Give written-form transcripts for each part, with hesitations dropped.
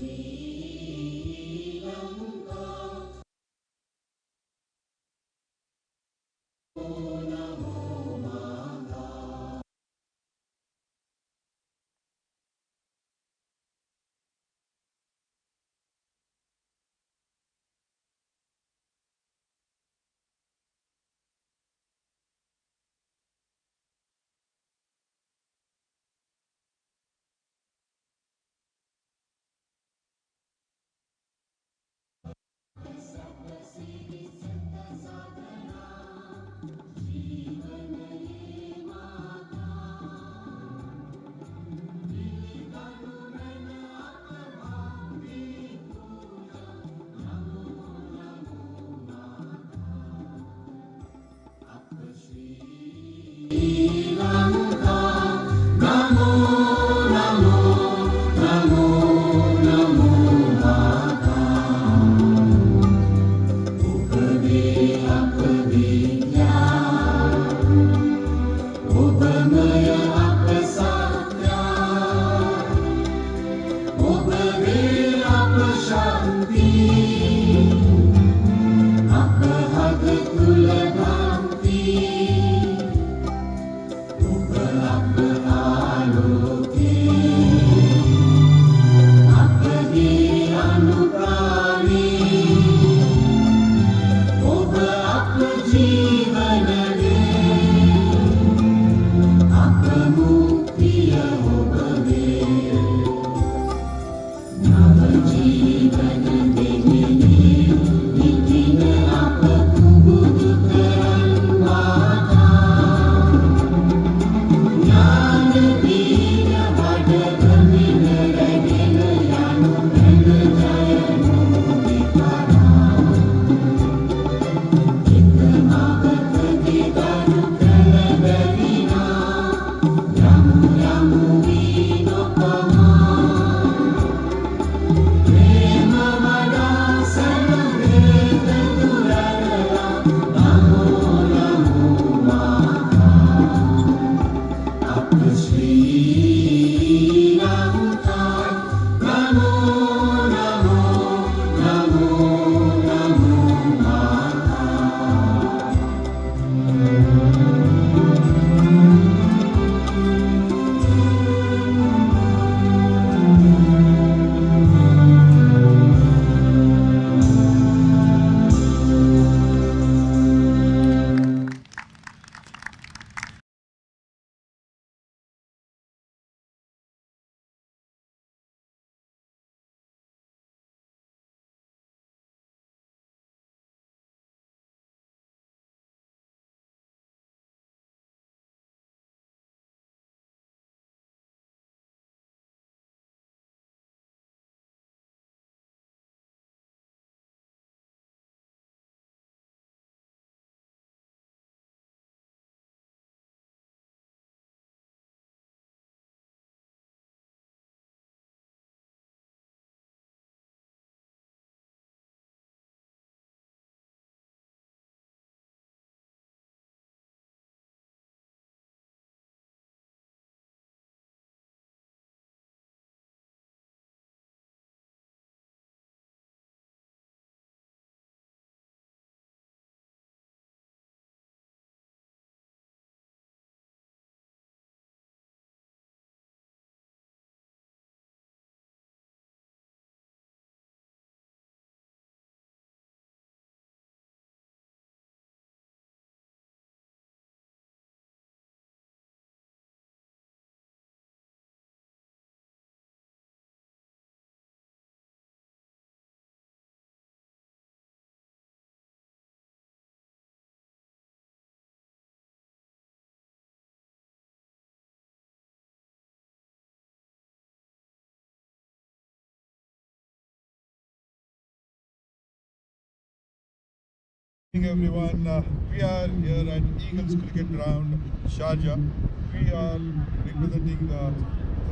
Sri Lanka. Sri Lanka, Namo, Namo, Namo, Namo Mata. Upadi Apaditya, Upamaya Apasatya, Upadi Apashanti, Apahad Kulabhanti. Everyone, we are here at Eagles Cricket Ground, Sharjah. We are representing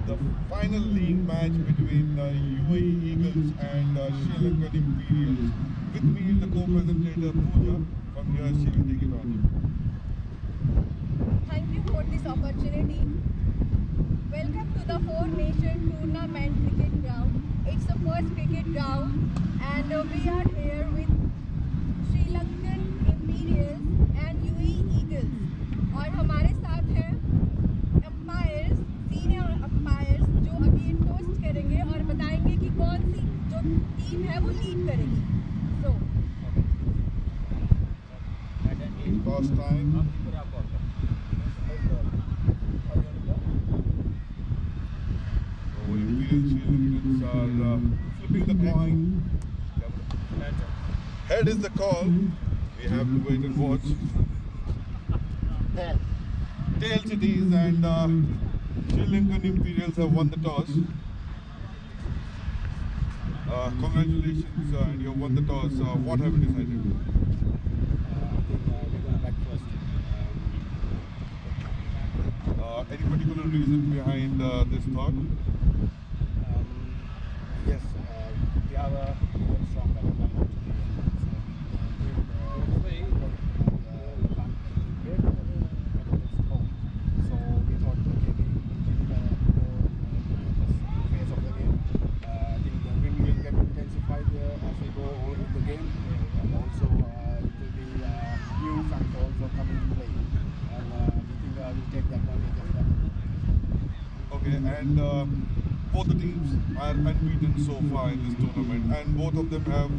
the final league match between UAE Eagles and Sri Lanka Imperials. With me is the co-presentator Pooja. From here, she will take it on. Thank you for this opportunity. Welcome to the Four Nation Tournament Cricket Ground It's the first cricket ground, and we are here with Sri Lankan Imperials and UAE Eagles. और हमारे साथ हैं umpires, senior umpires, जो अभी toast करेंगे और बताएंगे कि कौन सी जो टीम है वो लीड करेगी. So, Toss time. So Imperial Sri Lankans are flipping the coin. Head is the call. We have to wait and watch. Tails it is, and Sri Lankan Imperials have won the toss. Congratulations, and you have won the toss. What have you decided? Any particular reason behind this thought? Yes, we have a very strong background. So we thought, okay, we take the phase of the game. I think the win will get intensified as we go on with the game, and also it will be new factors also coming to play, and we think we'll take the advantage of that. Okay, and both the teams are unbeaten so far in this tournament, and both of them have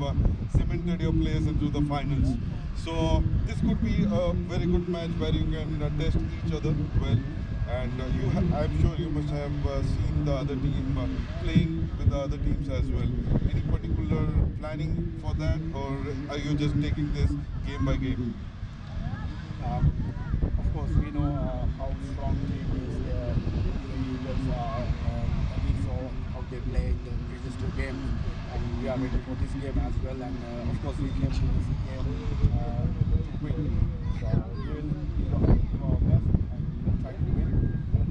cemented your place into the finals. So this could be a very good match where you can test each other well. And I'm sure you must have seen the other team playing with the other teams as well. Any particular planning for that, or are you just taking this game by game? Of course, we know how strong team is the Eagles are. We saw how they played the previous two games, and we are ready for this game as well. And of course, we came to this game to win. So we will do our best and we will try to win. And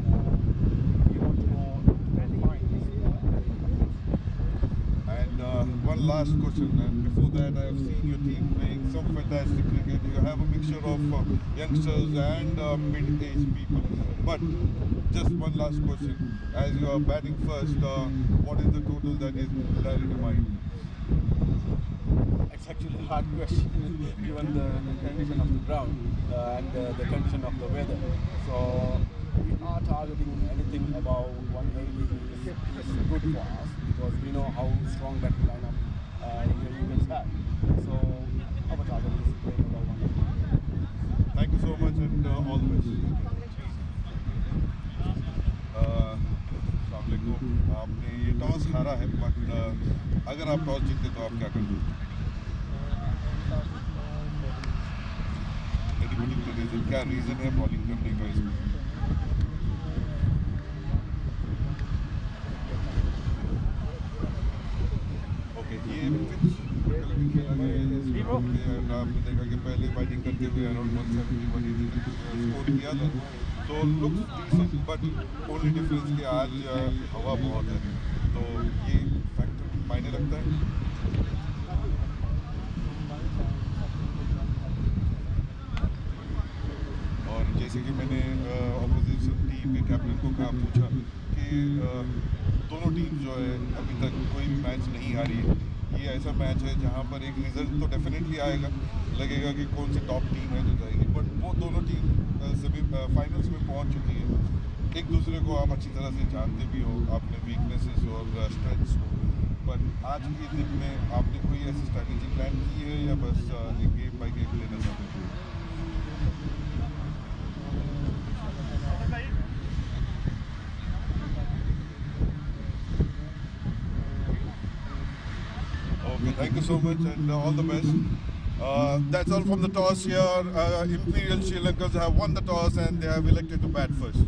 we want to go to the finals. And one last question, and before that, I have seen your team playing some fantastic cricket. You have a mixture of youngsters and mid-aged people. But just one last question: as you are batting first, what is the total that is in your mind? It's actually a hard question given the condition of the ground and the condition of the weather. So we are targeting anything above 180 is good for us because we know how strong that lineup Indian Eagles have. So our target is playing above 180. Thank you so much, and all the best. अस्सलामुअलैकुम। आपने ये toss हारा है, but अगर आप toss जीते तो आप क्या करते? क्या रीज़न है बॉलिंग करने का इसमें? ओके, ये पिच कल भी खेला गया है इसमें, एंड आपने देखा कि पहले बैटिंग करते हुए अराउंड 170 स्कोर किया था, तो looks decent, but only difference कि आज हवा बहुत है, तो ये फैक्टर मायने रखता है। और जैसे कि मैंने ऑपोजिशन टीम के कैप्टन को कहा, पूछा कि दोनों टीम जो है अभी तक कोई भी मैच नहीं हारी है, ये ऐसा मैच है जहाँ पर एक रिजल्ट तो डेफिनेटली आएगा, लगेगा कि कौन सी टॉप टीम है जो जाएगी, बट वो दोनों टीम सभी फाइनल्स में पहुँच चुकी है, एक दूसरे को आप अच्छी तरह से जानते भी हो, आपने वीकनेसेस और स्ट्रेंथ्स को, बट आज के दिन में आपने कोई ऐसी स्ट्रैटेजी प्लान की है या बस एक गेम बाय गेम लेना चाहते हैं? Okay, thank you so much, and all the best. That's all from the toss here. Imperial Sri Lankans have won the toss and they have elected to bat first.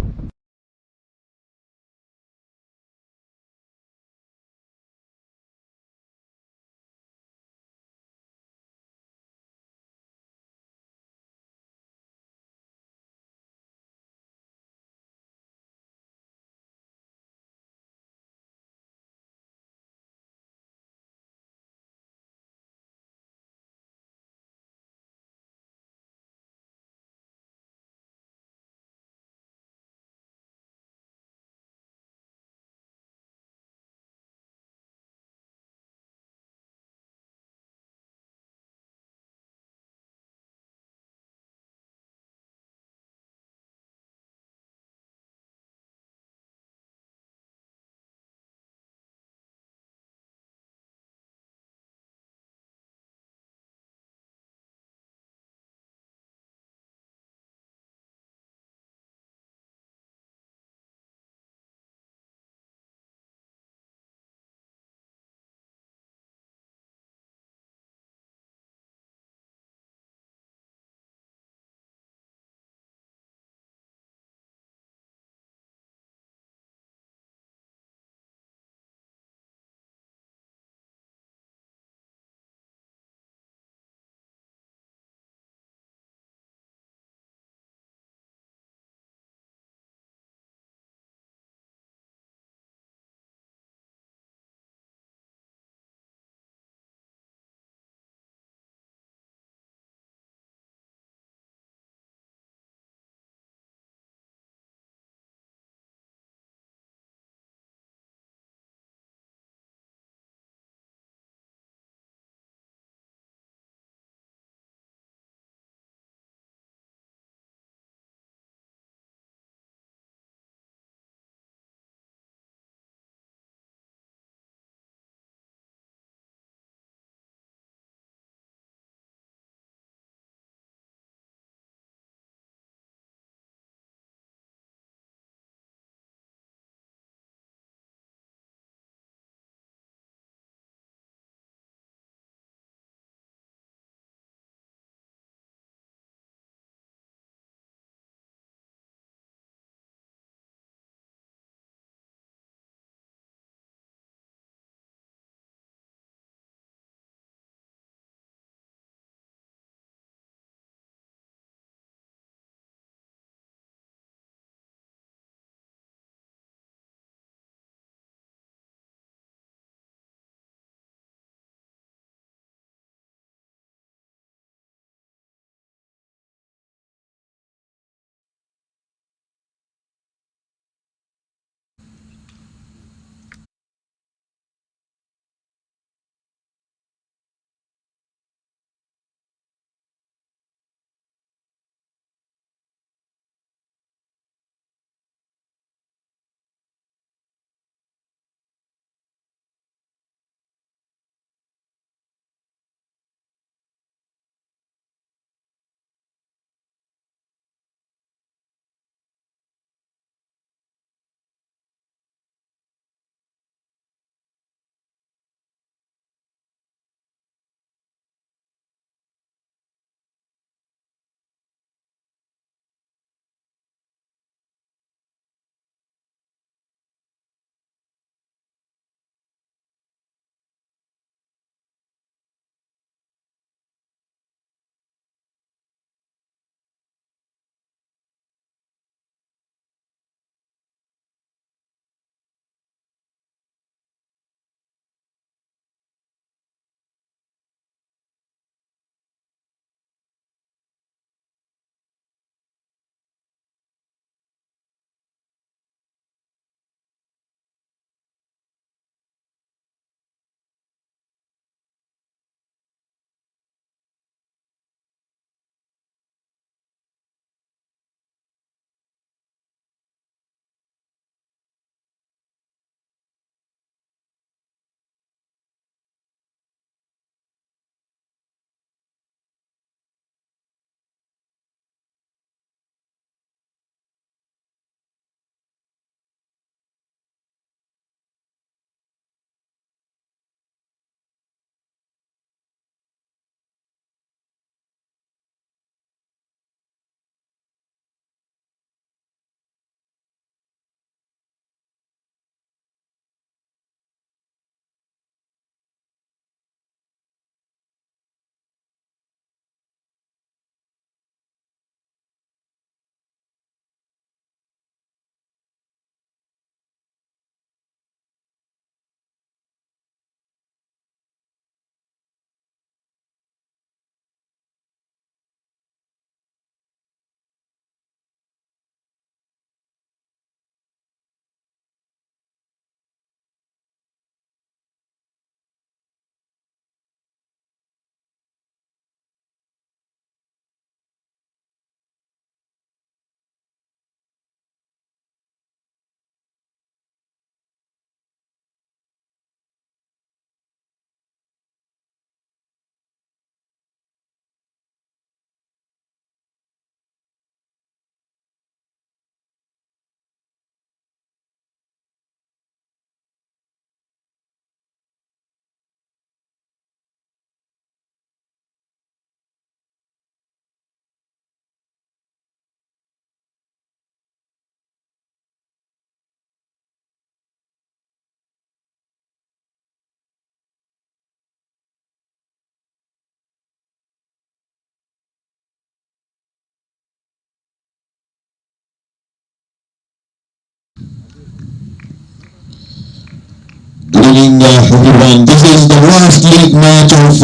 morning, everyone. This is the last league match of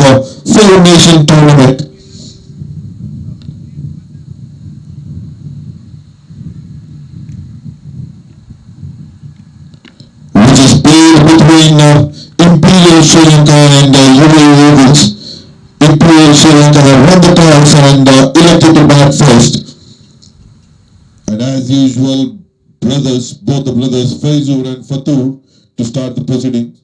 Four Nation tournament, which is played between Imperial Sri Lanka and UAE Eagles. Imperial Sri Lanka have won the toss and elected to bat first. And as usual, both the brothers Faizur and Fatur, to start the proceedings.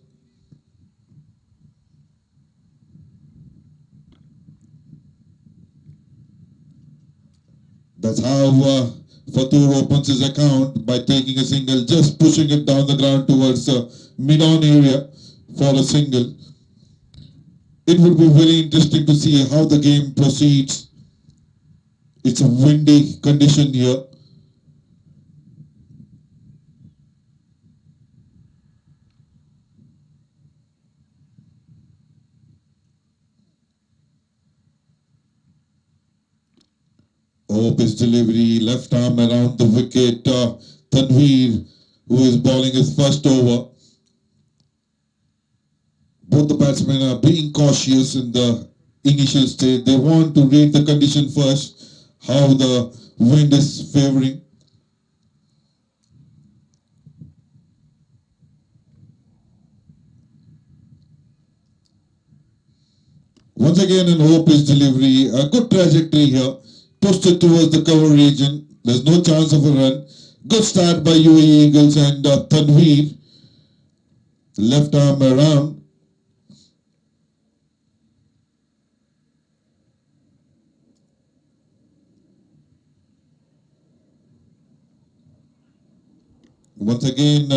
That's how Fatur opens his account, by taking a single, just pushing it down the ground towards mid-on area for a single. It would be very interesting to see how the game proceeds. It's a windy condition here. Hope his delivery, left arm around the wicket. Tanveer, who is bowling his first over. Both the batsmen are being cautious in the initial stage. They want to read the condition first, how the wind is favoring. Once again, in Hope his delivery, a good trajectory here. Pushed it towards the cover region. There's no chance of a run. Good start by UAE Eagles, and Tanveer, left arm around. Once again,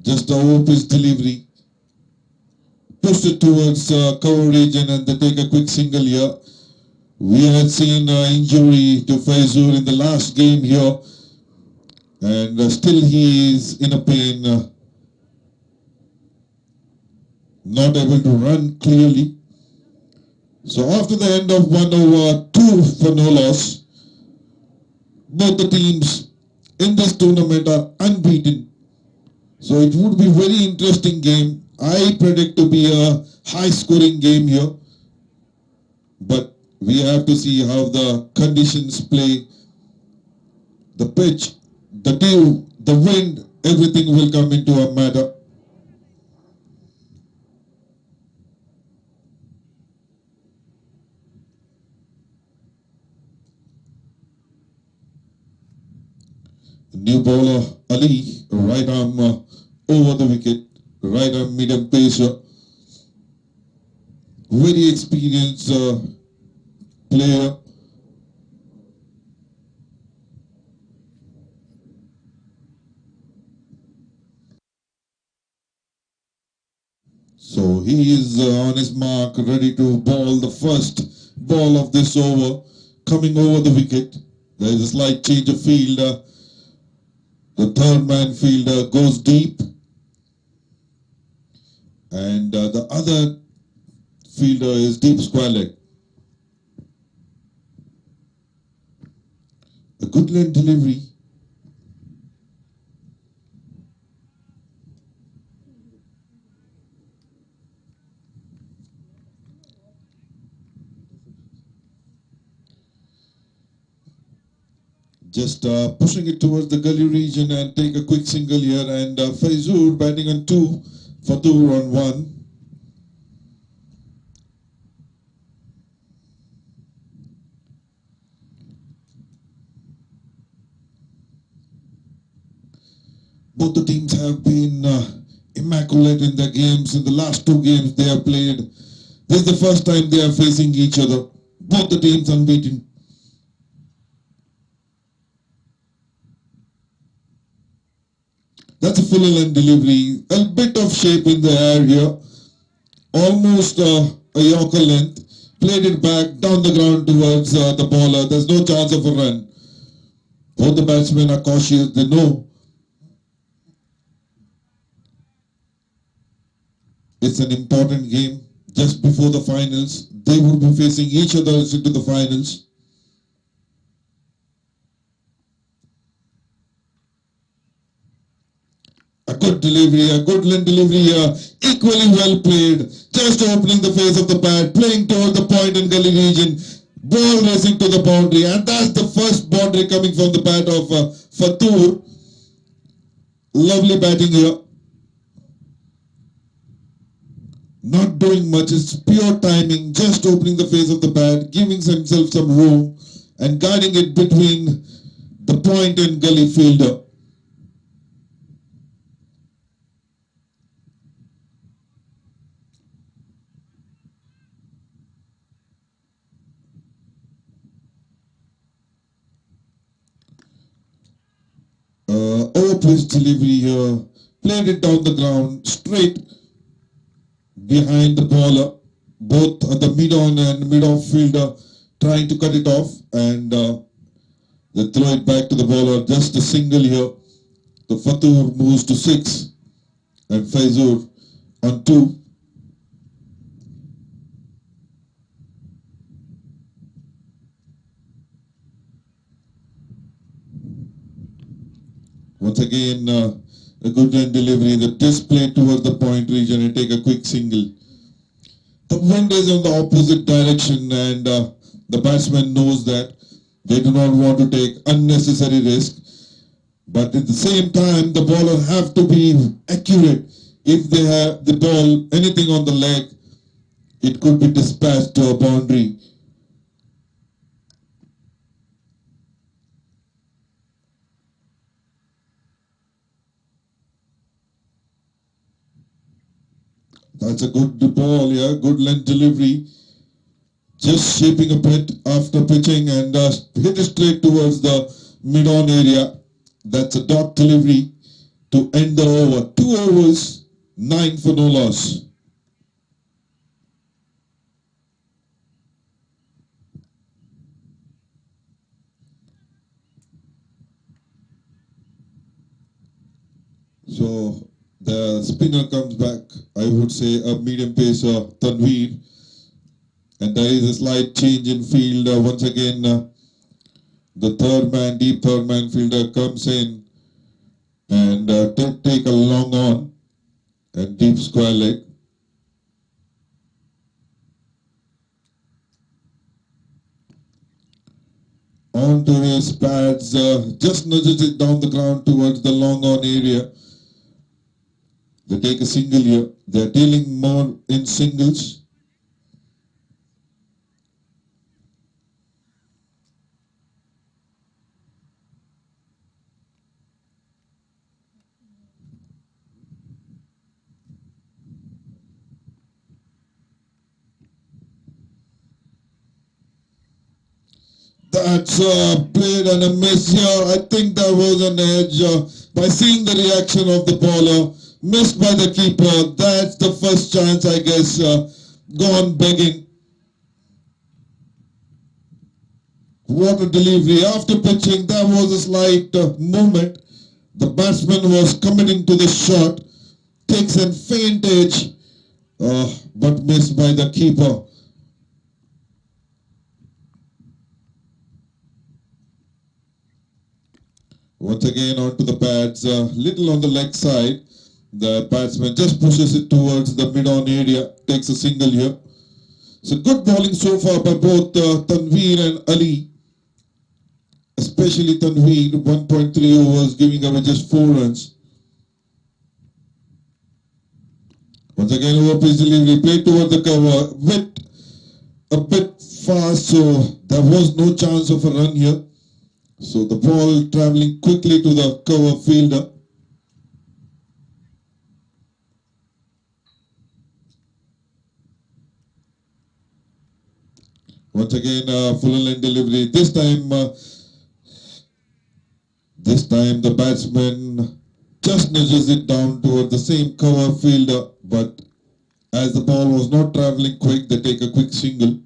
just the Hope his delivery. Pushed it towards cover region, and they take a quick single here. We had seen injury to Faizur in the last game here, and still he is in a pain, not able to run clearly. So after the end of 1 over, 2 for no loss, both the teams in this tournament are unbeaten. So it would be very interesting game. I predict to be a high scoring game here, but we have to see how the conditions play. The pitch, the dew, the wind, everything will come into a matter. New bowler Ali, right arm over the wicket, right arm medium pacer. Very experienced player. So he is on his mark, ready to bowl the first ball of this over, coming over the wicket. There is a slight change of field. The third man fielder goes deep, and the other fielder is deep square leg. A good length delivery. Just pushing it towards the gully region and take a quick single here, and Faizur batting on 2, Fatur on 1. Both the teams have been immaculate in their games. In the last 2 games they have played, this is the first time they are facing each other. Both the teams unbeaten. That's a full length delivery. A bit of shape in the air here. Almost a Yorker length. Played it back down the ground towards the bowler. There's no chance of a run. Both the batsmen are cautious. They know it's an important game. Just before the finals, they will be facing each other into the finals. A good delivery, a good delivery here, equally well played. Just opening the face of the bat, playing toward the point and gully region. Ball racing to the boundary, and that's the first boundary coming from the bat of Fatur. Lovely batting here. Not doing much, it's pure timing, just opening the face of the bat, giving himself some room and guiding it between the point and gully fielder. Over pitch delivery here, played it down the ground, straight behind the bowler. Both the mid-on and mid-off fielder trying to cut it off, and they throw it back to the bowler. Just a single here. The Fatur moves to 6 and Faizur on 2. Once again, a good line delivery, the display towards the point region and take a quick single. The wind is in the opposite direction, and the batsman knows that. They do not want to take unnecessary risk. But at the same time, the bowler have to be accurate. If they have the ball, anything on the leg, it could be dispatched to a boundary. That's a good ball, yeah, good length delivery. Just shaping a bit after pitching and hit it straight towards the mid-on area. That's a dot delivery to end the over. 2 overs, 9 for no loss. So the spinner comes back, I would say a medium pacer, Tanveer. And there is a slight change in field. Once again, the deep third man fielder comes in and take a long on and deep square leg. On to his pads, just nudges it down the ground towards the long on area. They take a single here. They're dealing more in singles. That's played and a miss here. I think that was an edge. By seeing the reaction of the bowler, missed by the keeper. That's the first chance, I guess, gone begging. What a delivery. After pitching, there was a slight movement. The batsman was committing to the shot. Takes a faint edge, but missed by the keeper. Once again onto the pads, little on the leg side. The batsman just pushes it towards the mid-on area, takes a single here. So good bowling so far by both Tanveer and Ali. Especially Tanveer, 1.3 overs, giving away just 4 runs. Once again, over pitch delivery, played toward the cover, a bit fast, so there was no chance of a run here. So the ball traveling quickly to the cover fielder. Once again, full line delivery. This time the batsman just nudges it down toward the same cover fielder. But as the ball was not traveling quick, they take a quick single.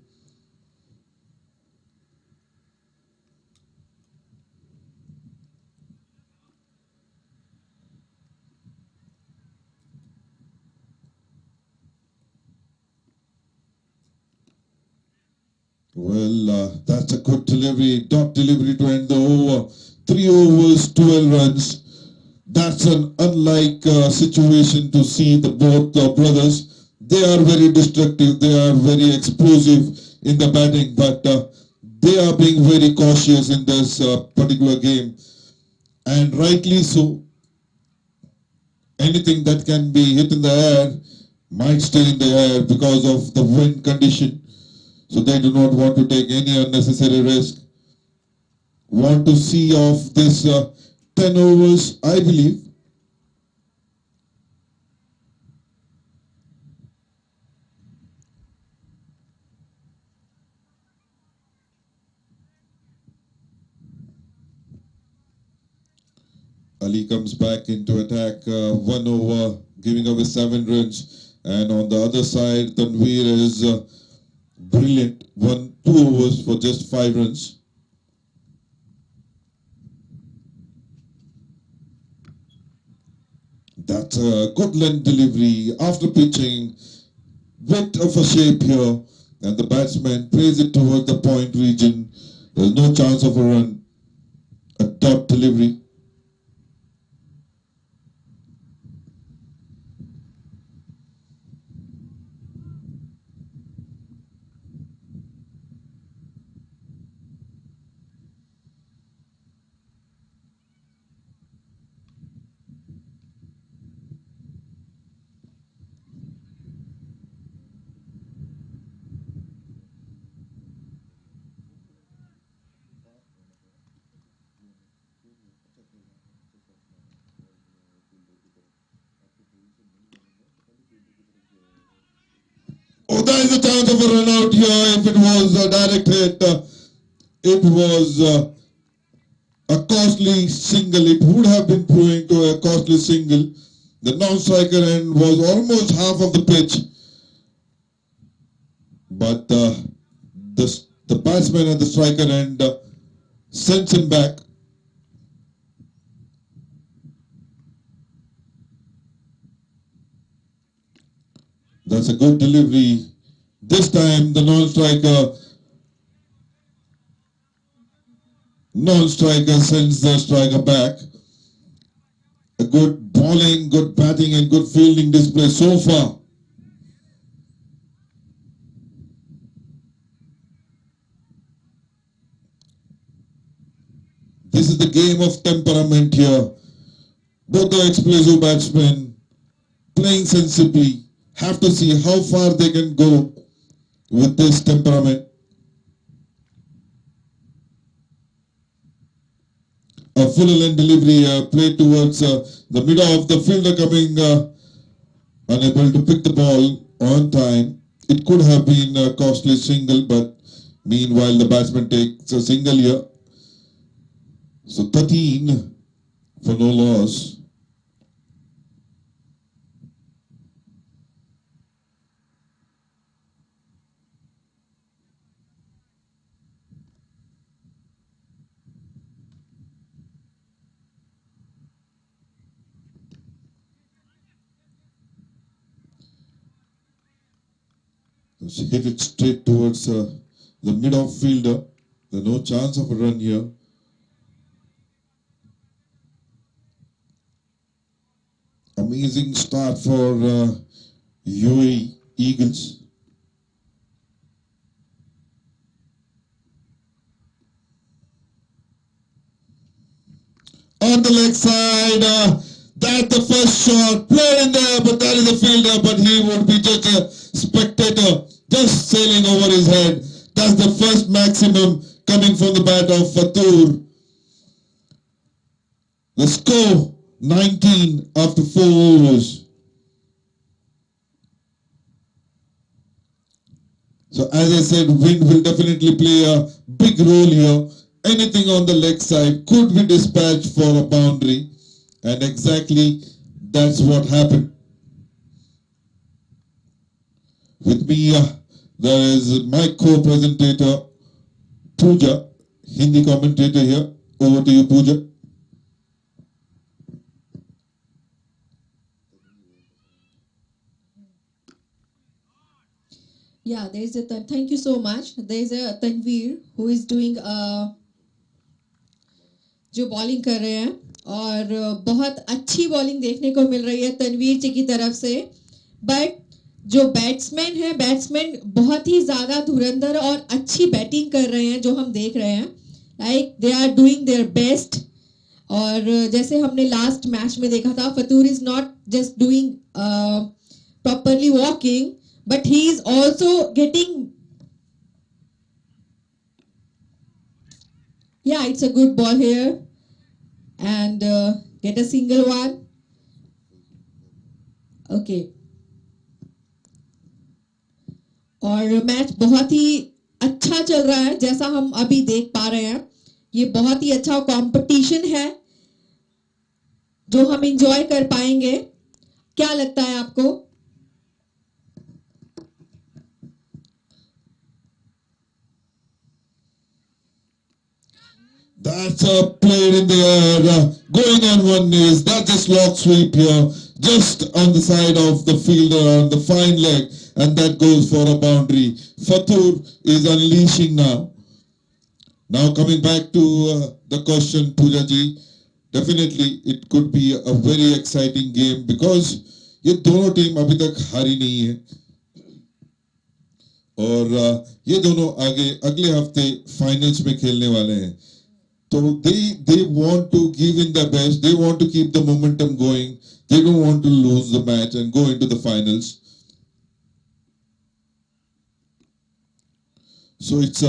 Well, that's a good delivery, dot delivery to end the over. 3 overs, 12 runs. That's an unlike situation to see the both brothers. They are very destructive. They are very explosive in the batting, but they are being very cautious in this particular game, and rightly so. Anything that can be hit in the air might stay in the air because of the wind condition. So they do not want to take any unnecessary risk. Want to see off this 10 overs, I believe. Ali comes back into attack, 1 over, giving away 7 runs. And on the other side, Tanveer is brilliant, 2 overs for just 5 runs. That's a good length delivery after pitching, bit of a shape here, and the batsman plays it towards the point region. There's no chance of a run. A dot delivery. Oh, there is a chance of a run out here. If it was a direct hit, it was a costly single. It would have been proving to a costly single. The non-striker end was almost half of the pitch, but the batsman at the striker end sends him back. That's a good delivery. This time the non-striker sends the striker back. A good bowling, good batting and good fielding display so far. This is the game of temperament here. Both the explosive batsmen playing sensibly. Have to see how far they can go with this temperament. A full length delivery played towards the middle of the fielder coming unable to pick the ball on time. It could have been a costly single, but meanwhile the batsman takes a single here. So 13 for no loss. She hit it straight towards the mid-off fielder. There's no chance of a run here. Amazing start for UAE Eagles. On the leg side, that's the first shot. Played in there, but that is a fielder, but he would be just a spectator, just sailing over his head. That's the first maximum coming from the bat of Fatur. The score 19 after 4 overs. So as I said, wind will definitely play a big role here. Anything on the leg side could be dispatched for a boundary, and exactly that's what happened. With me, there is my co-presentator, Pooja, Hindi commentator here. Over to you, Pooja. Yeah, thank you so much. There is a Tanveer who is doing जो bowling कर रहे हैं और बहुत अच्छी bowling देखने को मिल रही है तनवीर जी की तरफ से। बट जो बैट्समैन है, बैट्समैन बहुत ही ज़्यादा धुरंधर और अच्छी बैटिंग कर रहे हैं जो हम देख रहे हैं। Like they are doing their best. और जैसे हमने लास्ट मैच में देखा था, फतूर is not just doing properly walking, but he is also getting, yeah, it's a good ball here and get a single one. Okay. और match बहुत ही अच्छा चल रहा है जैसा हम अभी देख पा रहे हैं। ये बहुत ही अच्छा कंपटीशन है जो हम इंजॉय कर पाएंगे। क्या लगता है आपको? That's a play in the air, going on one knees. That's a slog sweep here, just on the side of the fielder on the fine leg, and that goes for a boundary. Fatur is unleashing now. Now coming back to the question, Pooja ji, definitely it could be a very exciting game because ये दोनों team अभी तक हारी नहीं है और ये दोनों आगे अगले हफ्ते फाइनल्स में खेलने वाले हैं। So they want to give in their best. They want to keep the momentum going. They don't want to lose the match and go into the finals. So it's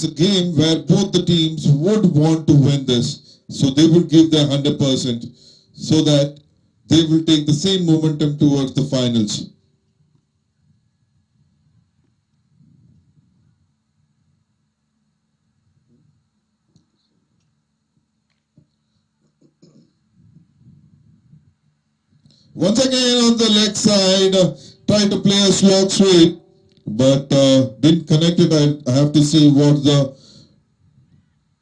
a game where both the teams would want to win this. So they would give their 100% so that they will take the same momentum towards the finals. Once again on the leg side, try to play a slog sweep, but didn't connect it. I have to see what the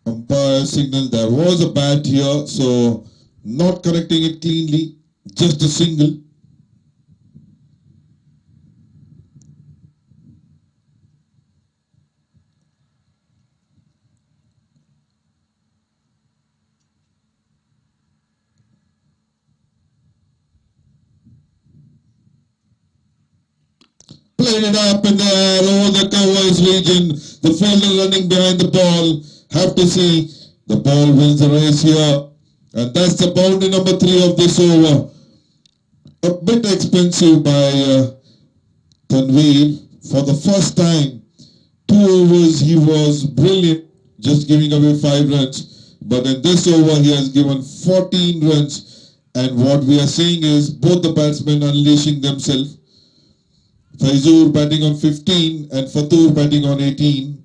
umpire signal. There was a bat here, so not connecting it cleanly, just a single. Played it up in the air over the covers region. The fielder running behind the ball. Have to see the ball wins the race here. And that's the boundary number 3 of this over. A bit expensive by Tanveer. For the first time, 2 overs he was brilliant, just giving away 5 runs. But in this over he has given 14 runs. And what we are seeing is both the batsmen unleashing themselves. Faizur batting on 15 and Fatur batting on 18.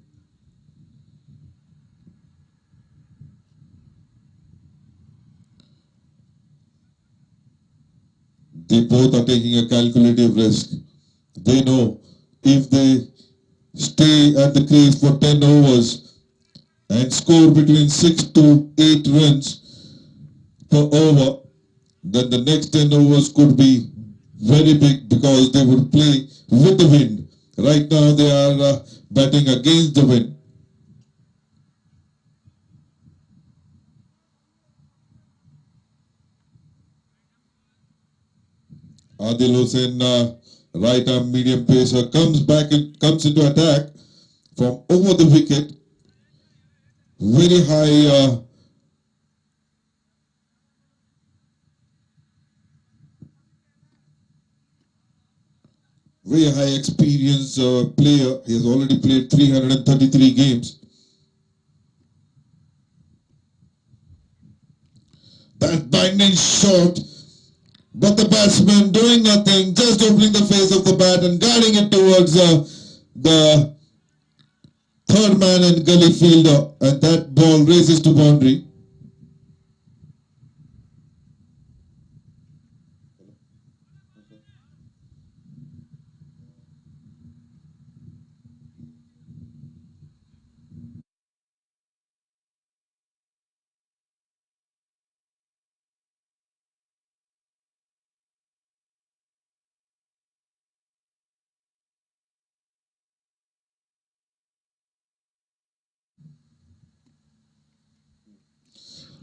They both are taking a calculative risk. They know if they stay at the crease for 10 overs and score between 6 to 8 runs per over, then the next 10 overs could be very big because they would play with the wind. Right now they are batting against the wind. Adil Hussain, right arm medium pacer, comes into attack from over the wicket. Very high very high experience player. He has already played 333 games. That binding shot, but the batsman doing nothing, just opening the face of the bat and guiding it towards the third man and gully fielder, and that ball races to boundary.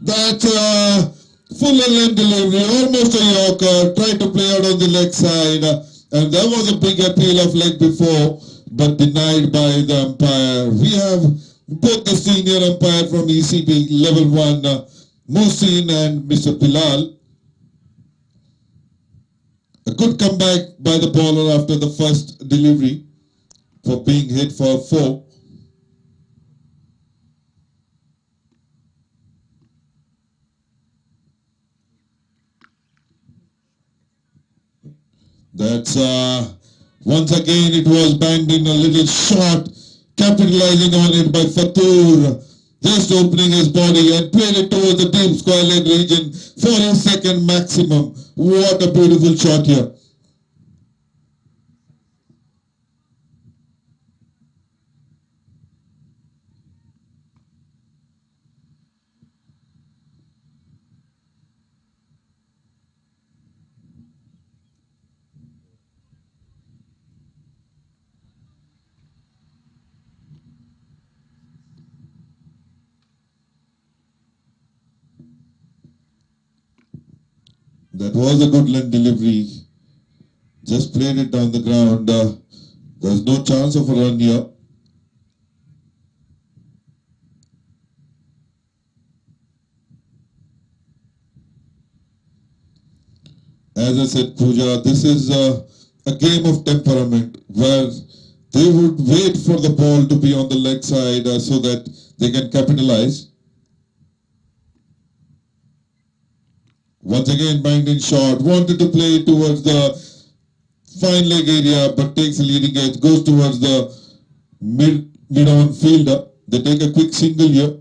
That's a full and line delivery, almost a Yorker. Tried to play out on the leg side, and there was a big appeal of leg before, but denied by the umpire. We have both the senior umpire from ECB level 1, Mohsin and Mr. Bilal. A good comeback by the bowler after the first delivery for being hit for 4. That's once again it was banged in a little short, capitalizing on it by Fatur, just opening his body and played it towards the deep square leg region for his second maximum. What a beautiful shot here. That was a good leg delivery. Just played it down the ground. There's no chance of a run here. As I said, Pooja, this is a game of temperament where they would wait for the ball to be on the leg side so that they can capitalize. Once again, binding shot, wanted to play towards the fine leg area, but takes a leading edge, goes towards the mid-on fielder. They take a quick single here,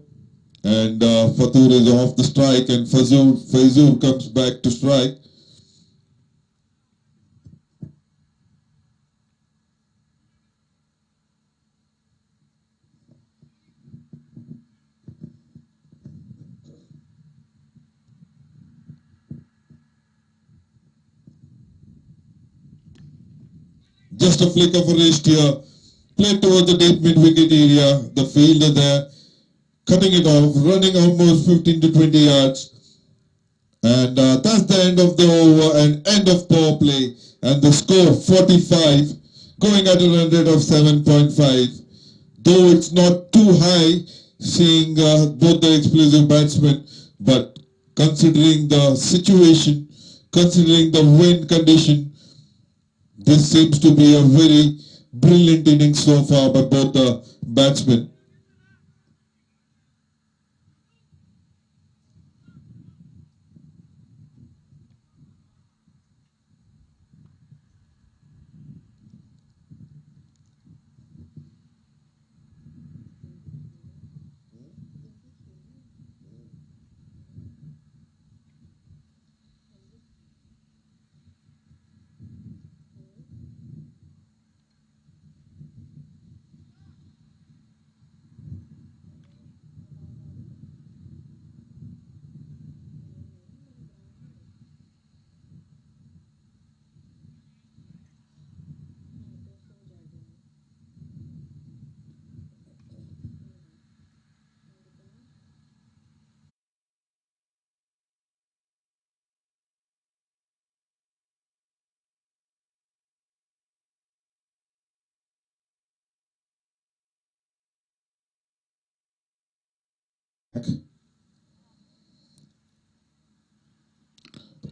and Fatur is off the strike, and Fazur comes back to strike. Just a flick of a wrist here. Played towards the deep mid-wicket area. The fielder there, cutting it off, running almost 15 to 20 yards. And that's the end of the over and end of power play. And the score 45, going at a run rate of 7.5. Though it's not too high, seeing both the explosive batsmen, but considering the situation, considering the wind condition, this seems to be a very brilliant innings so far by both the batsmen.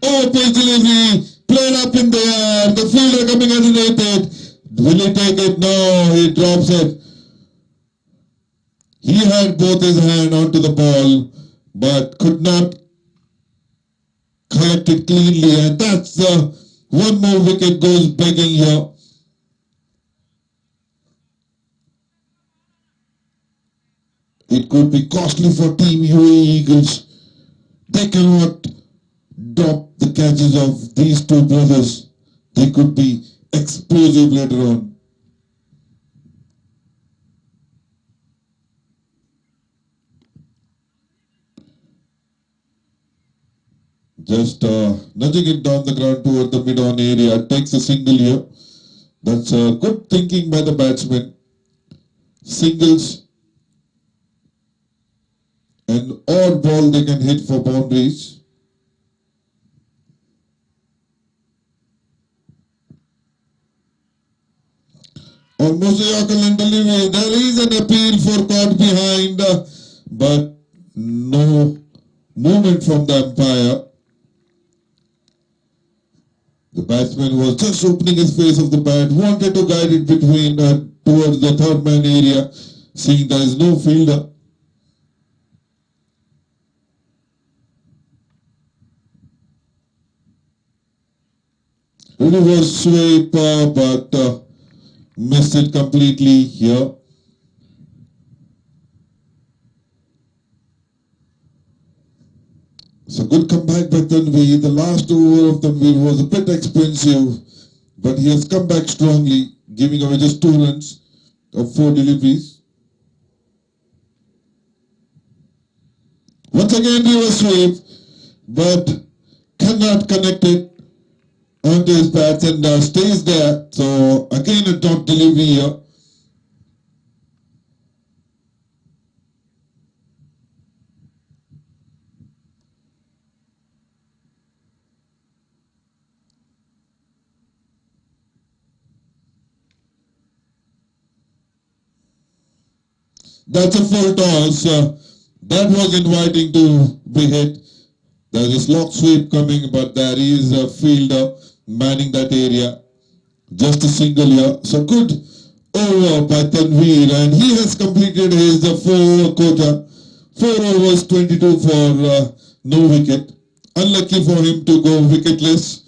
Oh, pitch delivery, played up in the air, the fielder coming agitated. Will he take it? No, he drops it. He had both his hand onto the ball, but could not collect it cleanly, and that's one more wicket goes begging here. It could be costly for Team UAE Eagles. They cannot drop the catches of these two brothers. They could be explosive later on. Just nudging it down the ground toward the mid-on area. Takes a single here. That's good thinking by the batsman. Singles An odd ball they can hit for boundaries. Almost a Yorker and delivery. There is an appeal for caught behind, but no movement from the umpire. The batsman was just opening his face of the bat, wanted to guide it between towards the third man area, seeing there is no fielder. Reverse sweep, but missed it completely here. So good comeback by Tanveer. The last over of Tanveer was a bit expensive, but he has come back strongly, giving away just 2 runs of 4 deliveries. Once again reverse sweep, but cannot connect it onto his bats and stays there. So again a dot delivery here. That's a full toss. That was inviting to be hit. There is lock sweep coming, but there is a fielder manning that area. Just a single here. So good over by Tanveer, and he has completed his 4 quota. 4 overs, 22 for no wicket. Unlucky for him to go wicketless.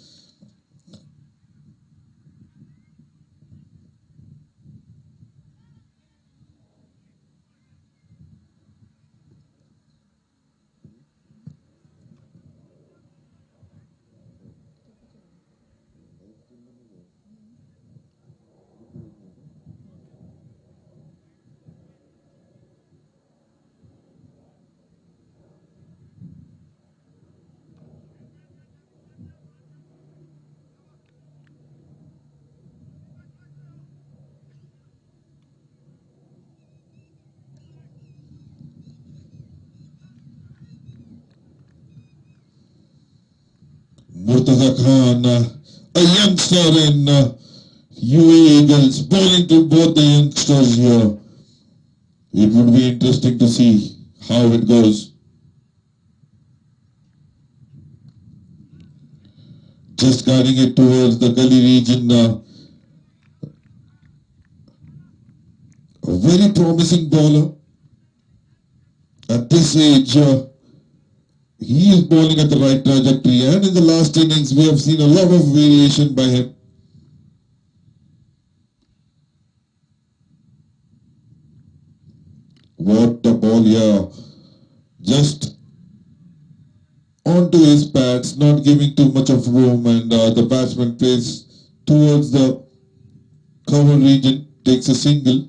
Murtaza Khan, a youngster in UAE Eagles, bowling to both the youngsters here. It would be interesting to see how it goes. Just guiding it towards the gully region. A very promising bowler. At this age, he is bowling at the right trajectory, and in the last innings we have seen a lot of variation by him. What a ball here. Just onto his pads, not giving too much of room, and the batsman plays towards the cover region, takes a single.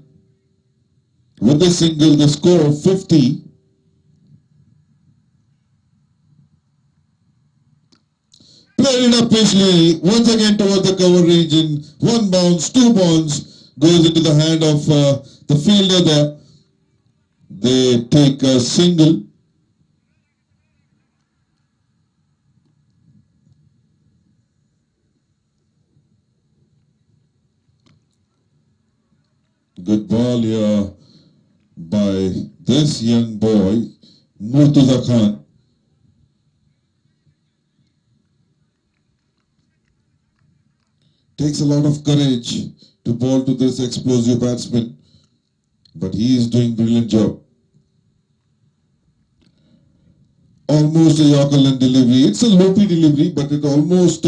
With the single, the score of 50. Played it up patiently, once again towards the cover region. 1 bounce, 2 bounce, goes into the hand of the fielder there. They take a single. Good ball here by this young boy, Murtaza Khan. Takes a lot of courage to bowl to this explosive batsman, but he is doing a brilliant job. Almost a Yorker delivery. It's a loopy delivery, but it almost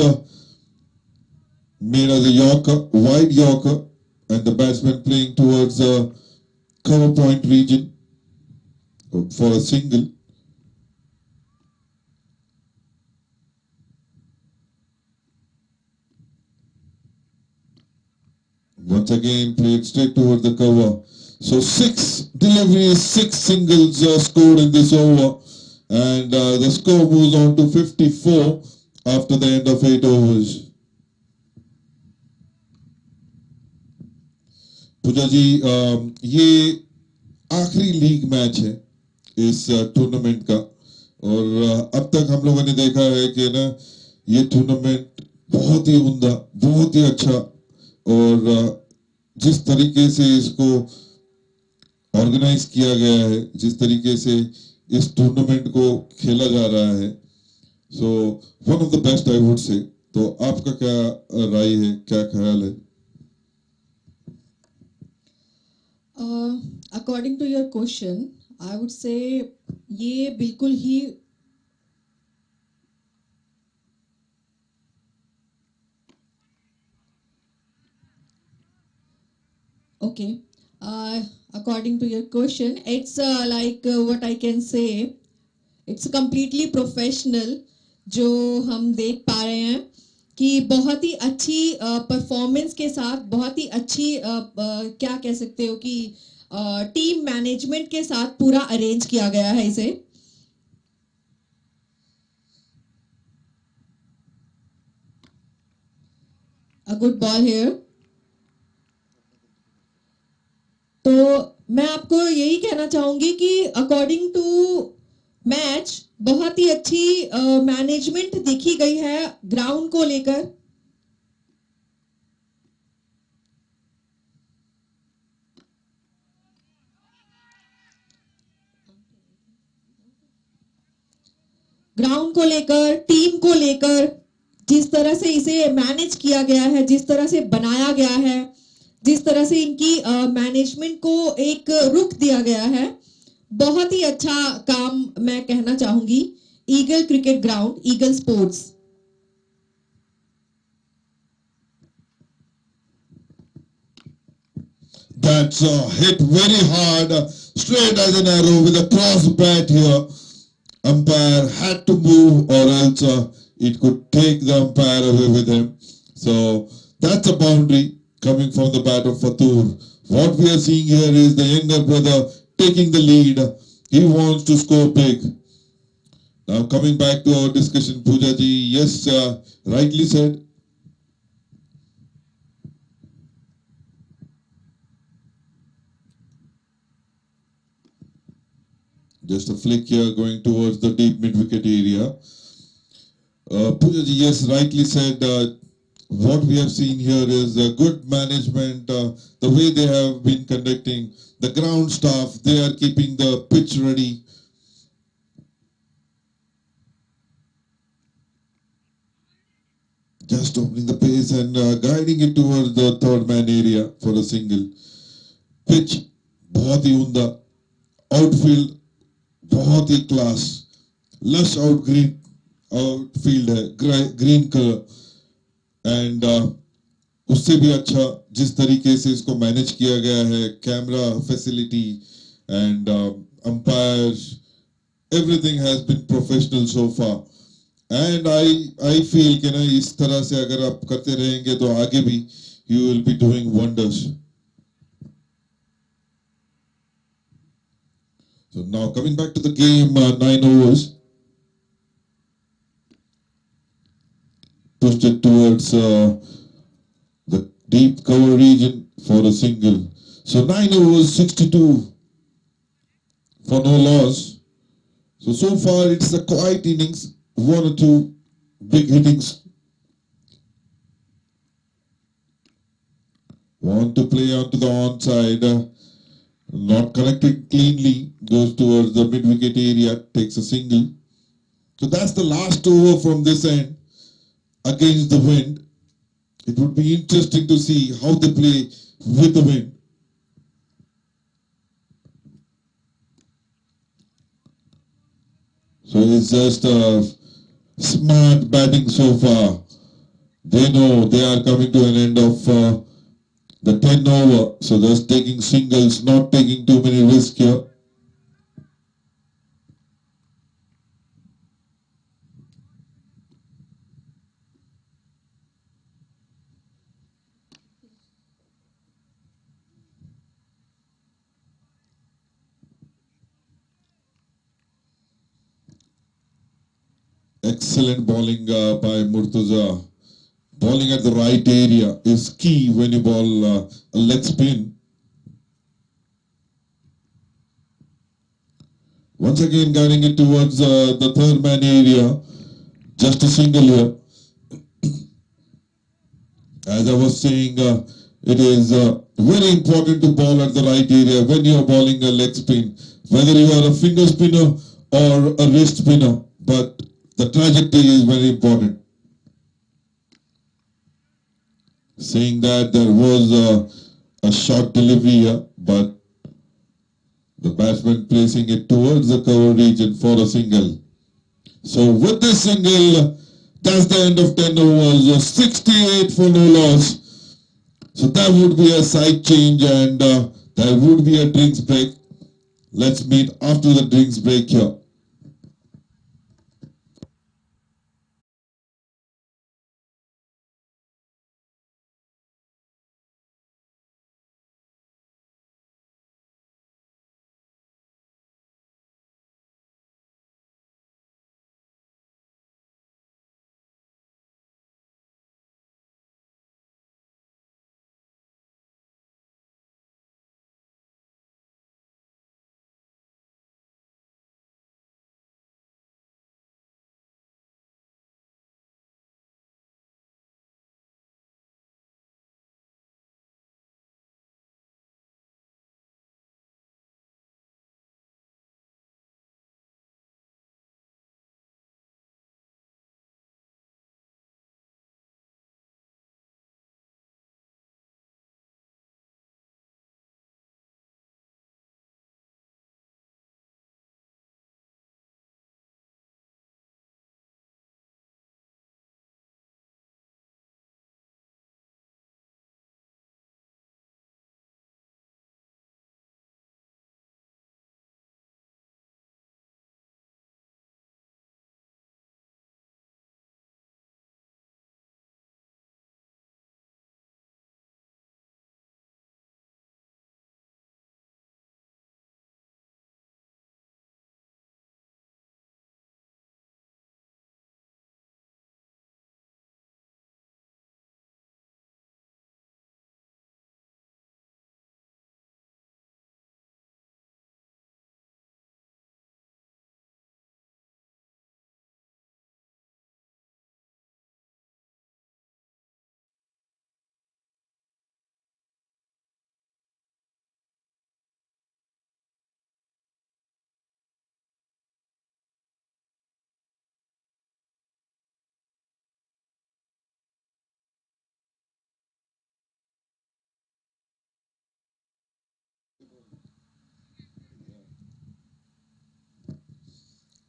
made as a Yorker, wide Yorker, and the batsman playing towards the cover point region for a single. Once again played straight towards the cover. So 6 deliveries, 6 singles scored in this over, and the score moves on to 54 after the end of 8 overs. पूजा जी ये आखिरी league match है इस tournament का। और अब तक हम लोगों ने देखा है कि ना ये टूर्नामेंट बहुत ही उम्दा, बहुत ही अच्छा, और जिस तरीके से इसको ऑर्गेनाइज किया गया है, जिस तरीके से इस टूर्नामेंट को खेला जा रहा है, so one of the best I would say. तो आपका क्या राय है, क्या ख्याल है? According to your question I would say ये बिल्कुल ही okay. According to your question, it's like what I can say, it's completely professional जो हम देख पा रहे हैं कि बहुत ही अच्छी परफॉर्मेंस के साथ, बहुत ही अच्छी क्या कह सकते हो कि टीम मैनेजमेंट के साथ पूरा अरेंज किया गया है इसे। A good ball here. तो मैं आपको यही कहना चाहूंगी कि अकॉर्डिंग टू मैच बहुत ही अच्छी मैनेजमेंट दिखी गई है ग्राउंड को लेकर। ग्राउंड को लेकर, टीम को लेकर, जिस तरह से इसे मैनेज किया गया है, जिस तरह से बनाया गया है, जिस तरह से इनकी मैनेजमेंट को एक रुख दिया गया है, बहुत ही अच्छा काम मैं कहना चाहूंगी eagle cricket ground, eagle sports. That's hit very hard, straight as an arrow with a cross bat here. Umpire had to move, or else it could take the umpire away with him. So that's a boundary coming from the bat of Fatur. What we are seeing here is the younger brother taking the lead. He wants to score big. Now coming back to our discussion, Pooja ji, yes, rightly said. Just a flick here going towards the deep mid-wicket area. Pooja ji, yes, rightly said. What we have seen here is good management, the way they have been conducting the ground staff, they are keeping the pitch ready. Just opening the pace and guiding it towards the third man area for a single. Pitch बहुत ही उम्दा, outfield बहुत ही class, lush outfield है, green color, and उससे भी अच्छा जिस तरीके से इसको मैनेज किया गया है, camera facility and umpire, everything has been professional so far. And I feel कि ना इस तरह से अगर आप करते रहेंगे तो आगे भी you will be doing wonders. So now coming back to the game, 9 overs. Pushed it towards the deep cover region for a single. So 9 overs, 62 for no loss. So far it's a quiet innings, 1 or 2 big hittings. Want to play onto the onside, not connected cleanly, goes towards the mid-wicket area, takes a single. So that's the last over from this end. Against the wind, it would be interesting to see how they play with the wind. So it's just smart batting so far. They know they are coming to an end of the 10 over, so they're taking singles, not taking too many risks here. Excellent bowling by Murtaza. Bowling at the right area is key when you bowl a leg spin. Once again guiding it towards the third man area. Just a single here. As I was saying, it is very important to ball at the right area when you are bowling a leg spin, whether you are a finger spinner or a wrist spinner, but the trajectory is very important. Saying that there was a short delivery here, but the batsman placing it towards the cover region for a single. So with this single, that's the end of 10 overs, 68 for no loss. So that would be a side change and there would be a drinks break. Let's meet after the drinks break here.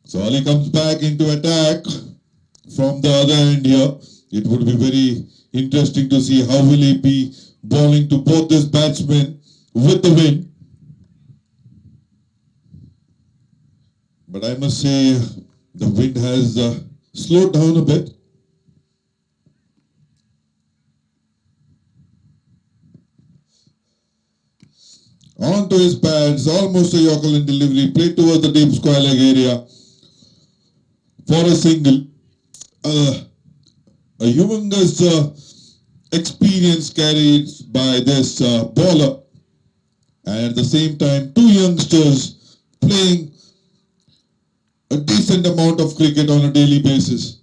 So Ali comes back into attack from the other end here. It would be very interesting to see how will he be bowling to both these batsmen with the wind. But I must say the wind has slowed down a bit. On to his pads, almost a Yorker in delivery, played towards the deep square leg area for a single. A humongous experience carried by this bowler, and at the same time, two youngsters playing a decent amount of cricket on a daily basis.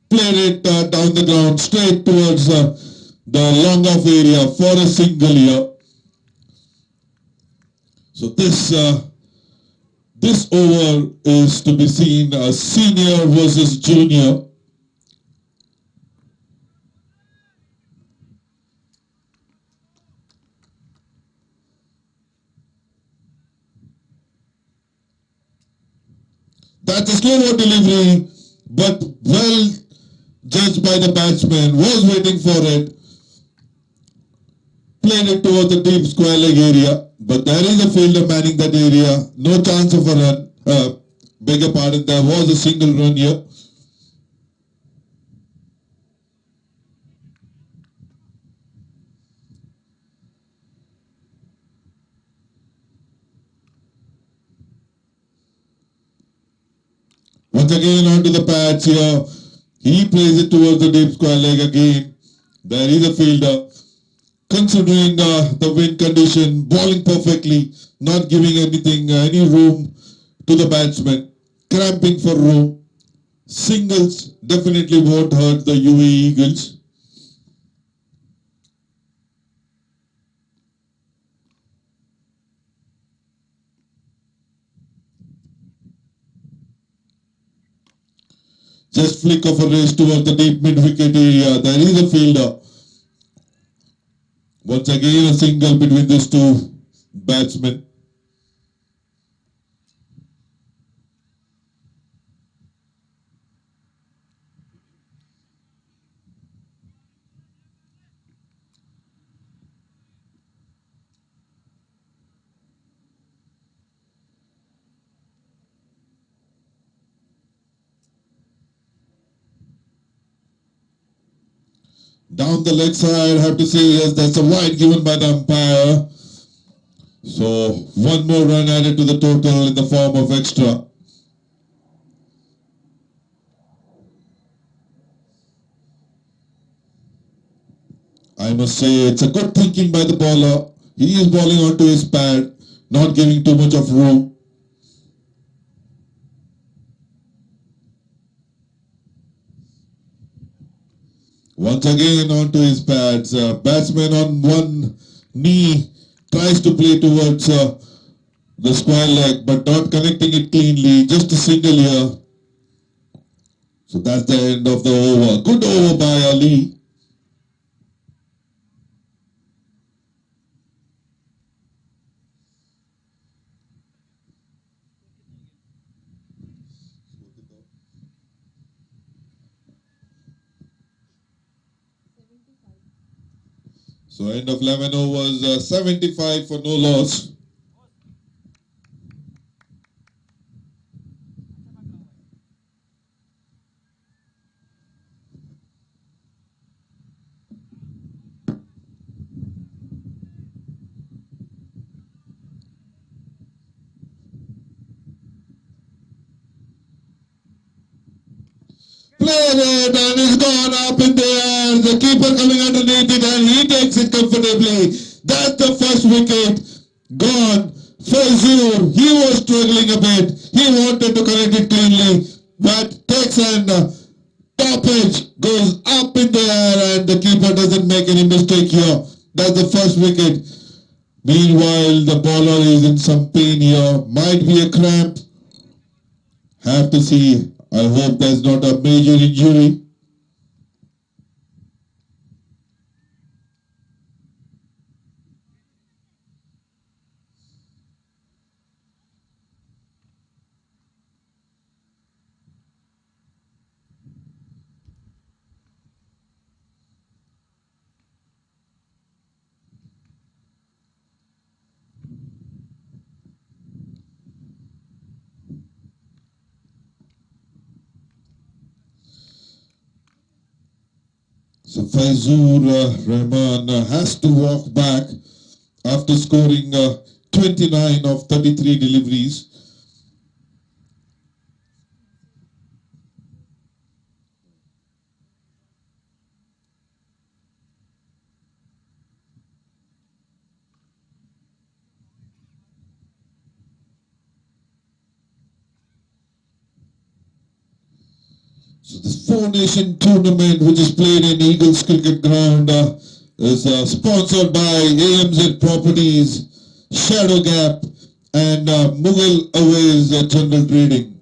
Played it down the ground straight towards the long off area for a single here. So this over is to be seen as senior versus junior. That's a slower delivery, but well judged by the batsman, was waiting for it. Played it towards the deep square leg area, but there is a fielder manning that area. No chance of a run. Beg your pardon, there was a single run here. Once again onto the pads here. He plays it towards the deep square leg again. There is a fielder. Considering the wind condition, bowling perfectly, not giving anything, any room to the batsman, cramping for room. Singles definitely won't hurt the UAE Eagles. Just flick of a wrist towards the deep mid-wicket area. There is a fielder. Once again a single between these two batsmen. Down the leg side, I have to say yes, that's a wide given by the umpire. So one more run added to the total in the form of extra. I must say it's a good thinking by the bowler. He is bowling onto his pad, not giving too much of room. Once again onto his pads. Batsman on one knee tries to play towards the square leg, but not connecting it cleanly. Just a single here. So that's the end of the over. Good over by Ali. So end of 11 overs, 75 for no loss. Played it and it's gone up in the air. The keeper coming underneath it and he takes it comfortably. That's the first wicket. Gone. Fazur, he was struggling a bit. He wanted to connect it cleanly, but takes an top edge, goes up in the air and the keeper doesn't make any mistake here. That's the first wicket. Meanwhile, the bowler is in some pain here. Might be a cramp. Have to see. I hope there's not a major injury. So Fazur Rahman has to walk back after scoring 29 of 33 deliveries. So this four-nation tournament, which is played in Eagles Cricket Ground, is sponsored by AMZ Properties, Shadow Gap, and Mughal Aways General Trading.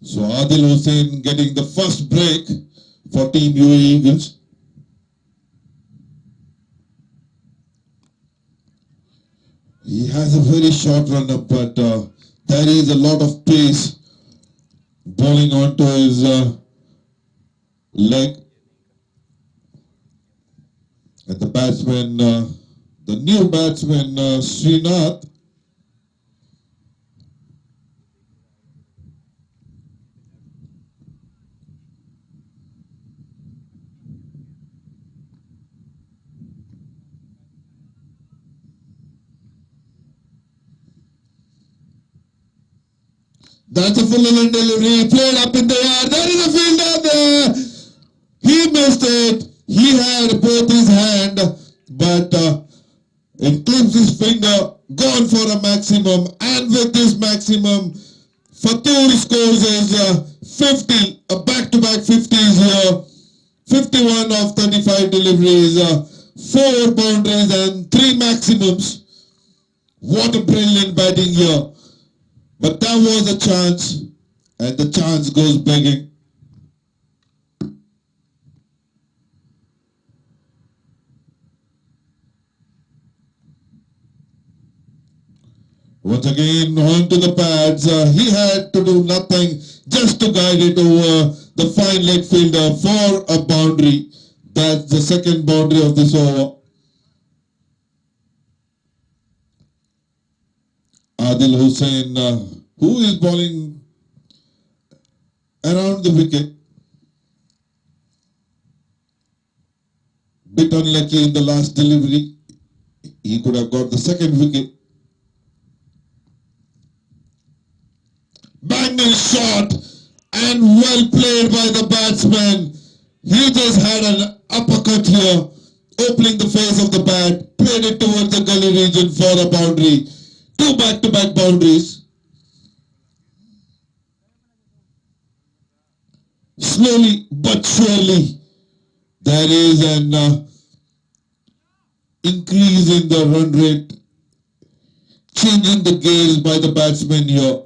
So Adil Hussain getting the first break for Team UAE Eagles. He has a very short run-up, but there is a lot of pace bowling onto his leg. And the batsman, the new batsman, Srinath, That's a full on delivery. Played up in the air. There is a fielder there. He missed it. He had both his hand, but it clips his finger. Gone for a maximum. And with this maximum, Fatur scores his 50. A back-to-back 50s here. 51 of 35 deliveries. 4 boundaries and 3 maximums. What a brilliant batting here. But that was a chance, and the chance goes begging. Once again, on to the pads. He had to do nothing just to guide it over the fine leg fielder for a boundary. That's the second boundary of this over. Adil Hussain, who is bowling around the wicket. Bit unlucky in the last delivery. He could have got the second wicket. Banging shot and well played by the batsman. He just had an uppercut here, opening the face of the bat, played it towards the gully region for a boundary. 2 back-to-back boundaries. Slowly but surely, there is an increase in the run rate, changing the gears by the batsman here.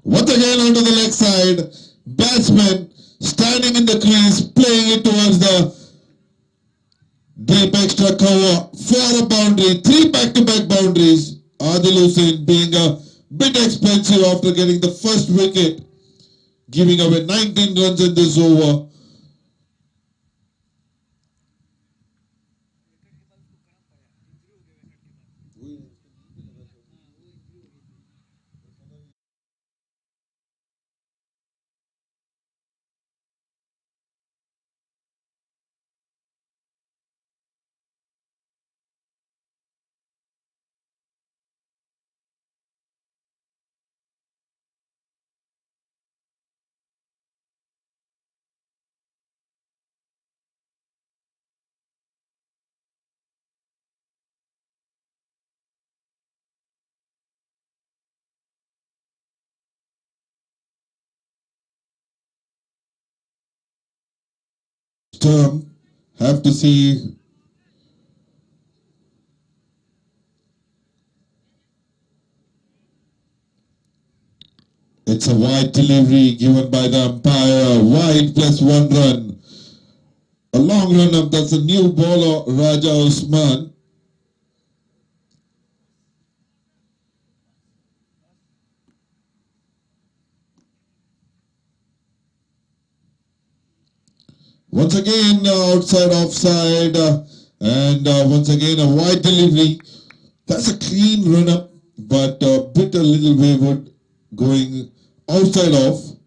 Once again onto the leg side, batsman standing in the crease, playing it towards the deep extra cover for a boundary. 3 back-to-back boundaries. Adil Hussain being a bit expensive after getting the first wicket, giving away 19 runs in this over. Term, have to see it's a wide delivery given by the umpire. Wide plus 1 run. A long run up. That's a new bowler, Raja Usman. Once again, outside offside, and once again a wide delivery. That's a clean run up, but a bit a little wayward, going outside off.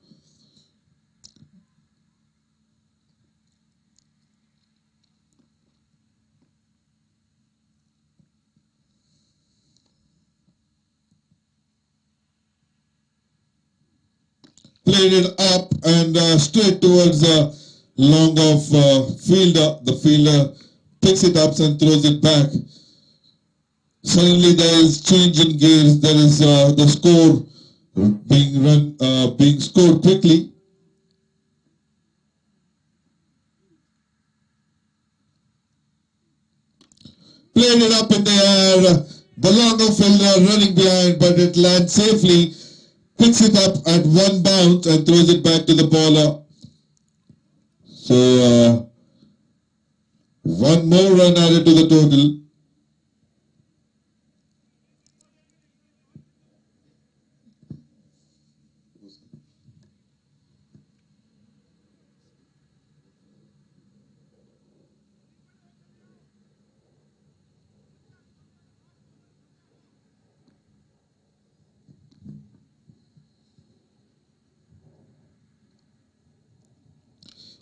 Played it up and straight towards the long off fielder. The fielder picks it up and throws it back. Suddenly there is change in gears. There is the score being scored quickly. Played it up in the air. The long off fielder running behind, but it lands safely. Picks it up at 1 bounce and throws it back to the bowler. So 1 more run added to the total.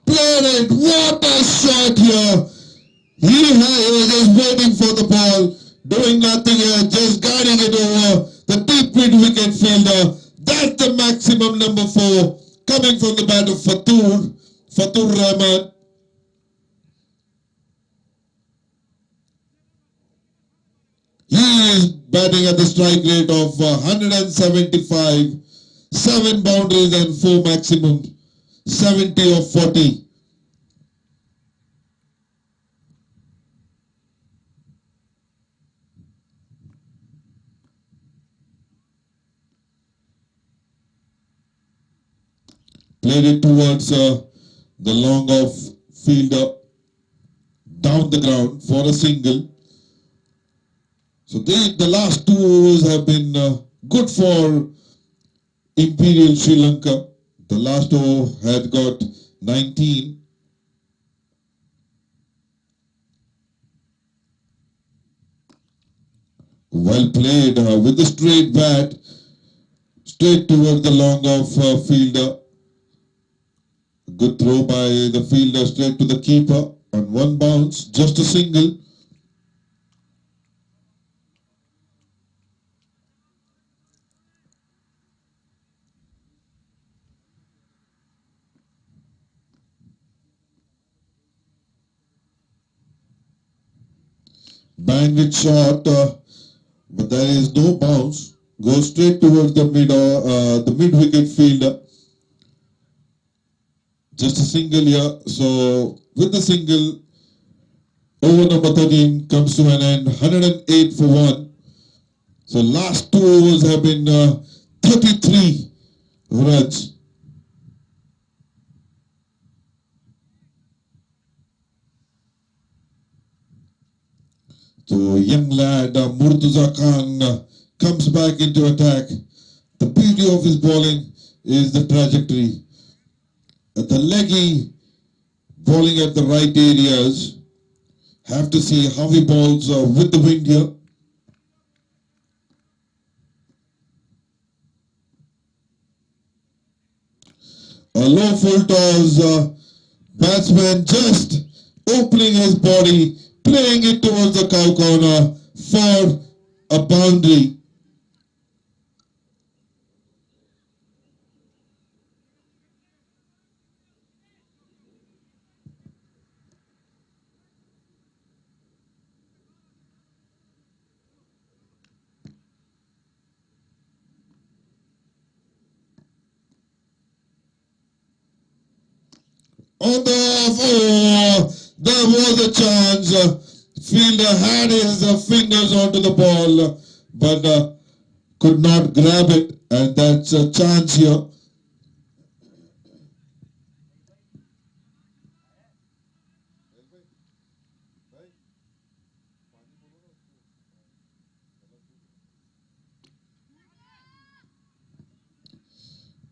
Played it. What a shot here. He was just waiting for the ball. doing nothing here, just guiding it over the deep mid-wicket fielder. That's the maximum number 4 coming from the bat of Fatur Rahman. He is batting at the strike rate of 175, 7 boundaries and 4 maximum, 70 of 40. Played it towards the long off fielder down the ground for a single. So the last 2 overs have been good for Imperial Sri Lanka. The last over had got 19. Well played with the straight bat, straight towards the long off fielder. Good throw by the fielder straight to the keeper on 1 bounce, just a single. Bang it short, but there is no bounce. Goes straight towards the mid wicket fielder. Just a single here. So with the single, over number 13 comes to an end. 108 for 1. So last 2 overs have been 33 runs. So young lad Murtuza Khan comes back into attack. The beauty of his bowling is the trajectory. The leggy bowling at the right areas. Have to see how he bowls with the wind here. A low full toss, batsman just opening his body, playing it towards the cow corner for a boundary. On the off, oh, there was a chance. Fielder had his fingers onto the ball, but could not grab it, and that's a chance here.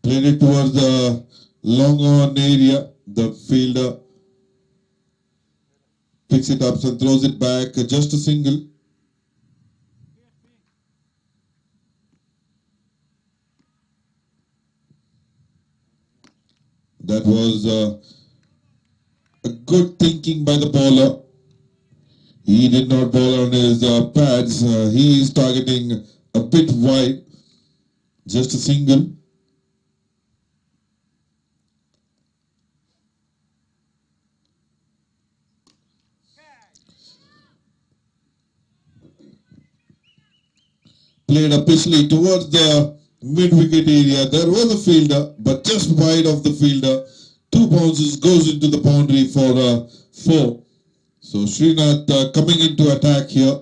Played it towards the long on area. The fielder picks it up and throws it back. Just a single. That was a good thinking by the bowler. He did not bowl on his pads. He is targeting a bit wide. Just a single. Played officially towards the mid-wicket area. There was a fielder, but just wide of the fielder. 2 bounces goes into the boundary for 4. So Srinath coming into attack here.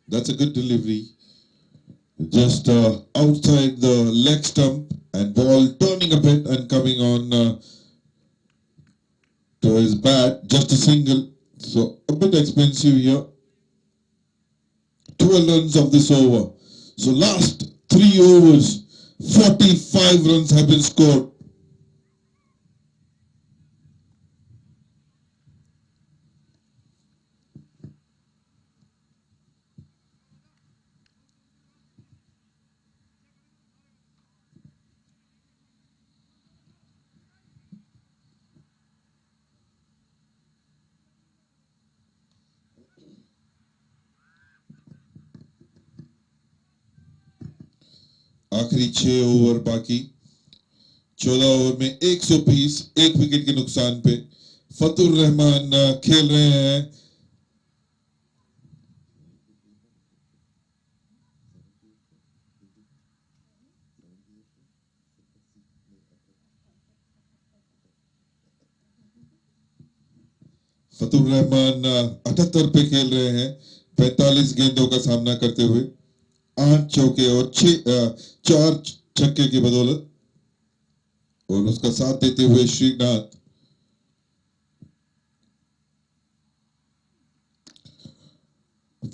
That's a good delivery. Just outside the leg stump, and ball turning a bit and coming on to his bat. Just a single. So a bit expensive here. 12 runs of this over. So last 3 overs, 45 runs have been scored. आखिरी 6 over बाकी। 14 over में 120, 1 wicket के नुकसान पे फतुर रहमान खेल रहे हैं। फतुर रहमान 78 पे खेल रहे हैं, 45 गेंदों का सामना करते हुए 8 चौके और 4 छक्के की बदौलत, और उसका साथ देते हुए श्रीनाथ।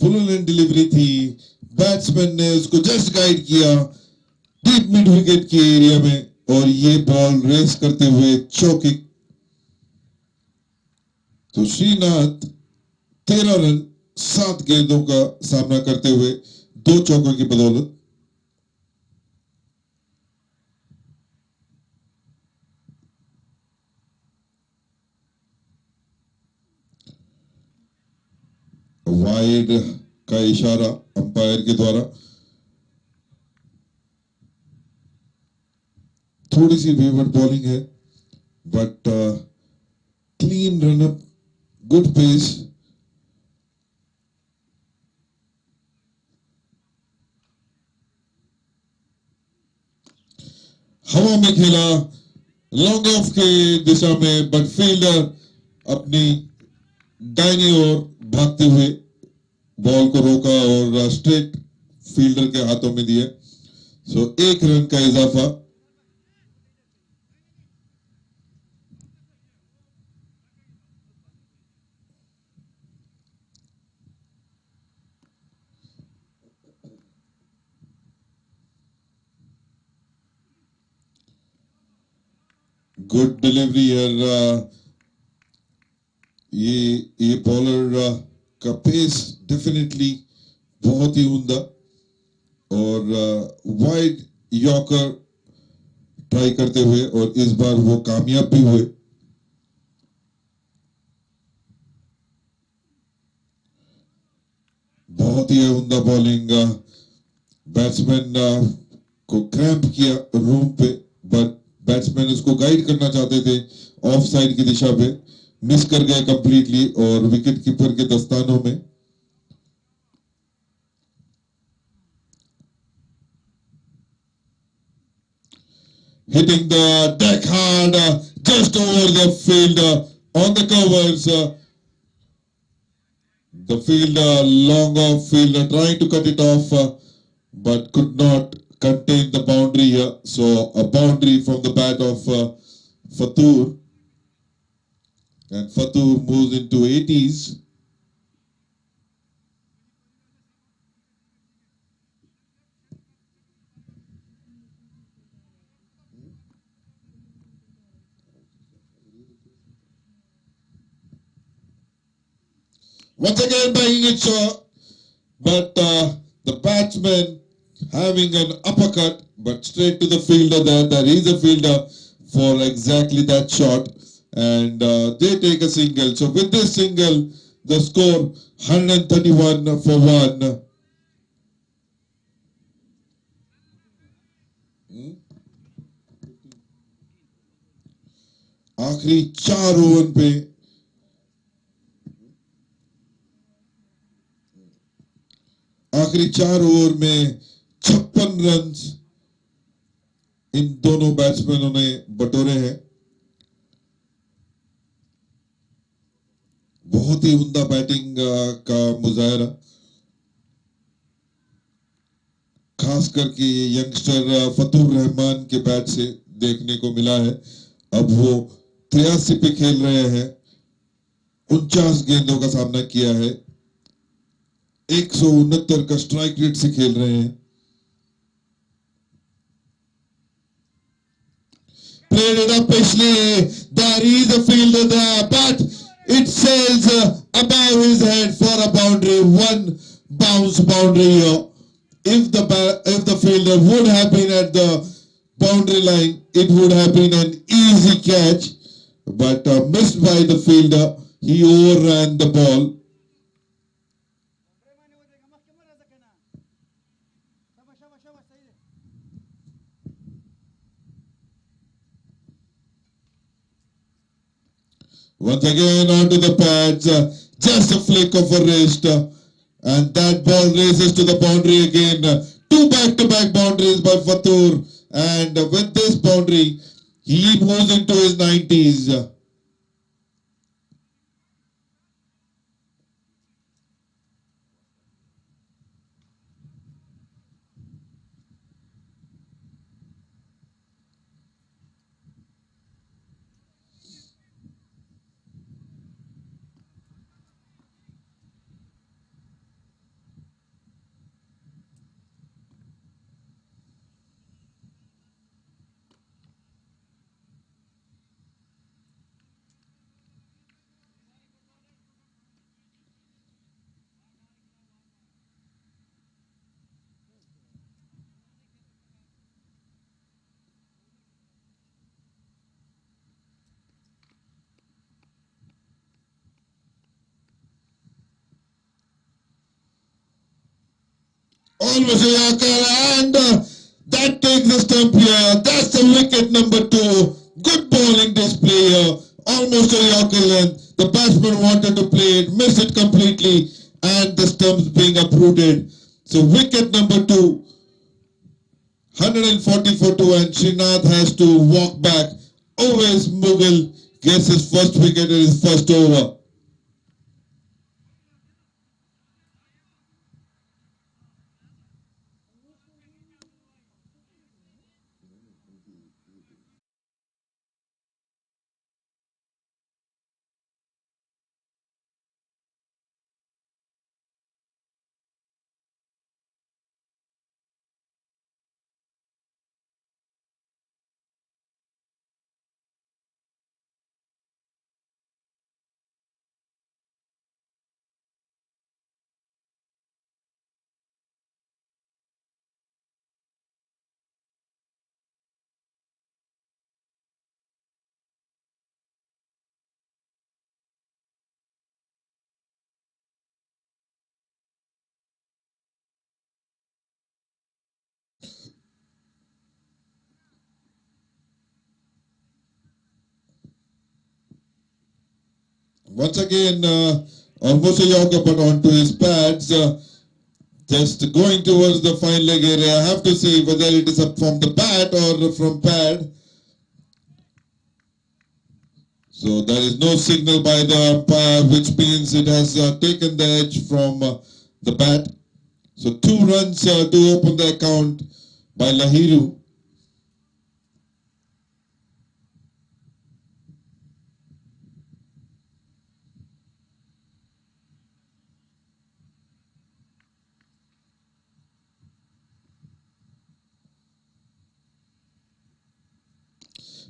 फुल लेंथ डिलीवरी थी, बैट्समैन ने उसको जस्ट गाइड किया डीप मिड विकेट के एरिया में, और ये बॉल रेस करते हुए चौके। तो श्रीनाथ 13 रन 7 गेंदों का सामना करते हुए 2 चौकों की बदौलत। वाइड का इशारा अंपायर के द्वारा। थोड़ी सी वेवर्ड बॉलिंग है, but clean run up, good pace. हवा में खेला लॉन्ग ऑफ के दिशा में, बट फील्डर अपनी दाहिनी ओर भागते हुए बॉल को रोका और स्ट्रेट फील्डर के हाथों में दिया। सो 1 रन का इजाफा। गुड डिलीवरी है। ये बॉलर का पेस डेफिनेटली बहुत ही उम्दा, और वाइड यॉर्कर ट्राई करते हुए, और इस बार वो कामयाब भी हुए। बहुत ही उम्दा बॉलिंग। बैट्समैन को क्रैम्प किया रूम पे, बट बैट्समैन उसको गाइड करना चाहते थे ऑफ साइड की दिशा पे, मिस कर गए कंप्लीटली, और विकेट कीपर के दस्तानों में। Hitting the deck hard, just over the field, on the covers. The fielder, long off fielder, trying to cut it off, but could not contain the boundary here. So a boundary from the bat of Fatur, and Fatur moves into 80s. Once again banging it short, but the batsman having an uppercut, but straight to the fielder. There is a fielder for exactly that shot, and they take a single. So with this single, the score 131 for 1. आखिरी 4 over पे आखिरी 4 over में 56 run in दोनों बैट्समैनों ने बटोरे हैं। बहुत ही उम्दा बैटिंग का मुजाहरा, खास करके यंगस्टर फतुर रहमान के बैट से देखने को मिला है। अब वो 83 पे खेल रहे हैं, 49 गेंदों का सामना किया है, 169 का स्ट्राइक रेट से खेल रहे हैं। Played it up patiently. There is a fielder there, but it sails above his head for a boundary. One bounce boundary here. If the fielder would have been at the boundary line, it would have been an easy catch, but missed by the fielder. He overran the ball. Once again onto the pads, just a flick of a wrist, and that ball races to the boundary again. Two back-to-back boundaries by Fatur, and with this boundary, he moves into his 90s. Almost a Yorker, and that takes the stump here. That's the wicket number 2. Good bowling display here. Almost a Yorker length. The batsman wanted to play it, missed it completely, and the stumps being uprooted. So wicket number 2, 140 for 2, and Srinath has to walk back. Always Mughal gets his first wicket in his first over. Once again, almost a Yorker, but onto his pads. Just going towards the fine leg area. I have to see whether it is up from the bat or from pad. So there is no signal by the umpire, which means it has taken the edge from the bat. So 2 runs to open the account by Lahiru.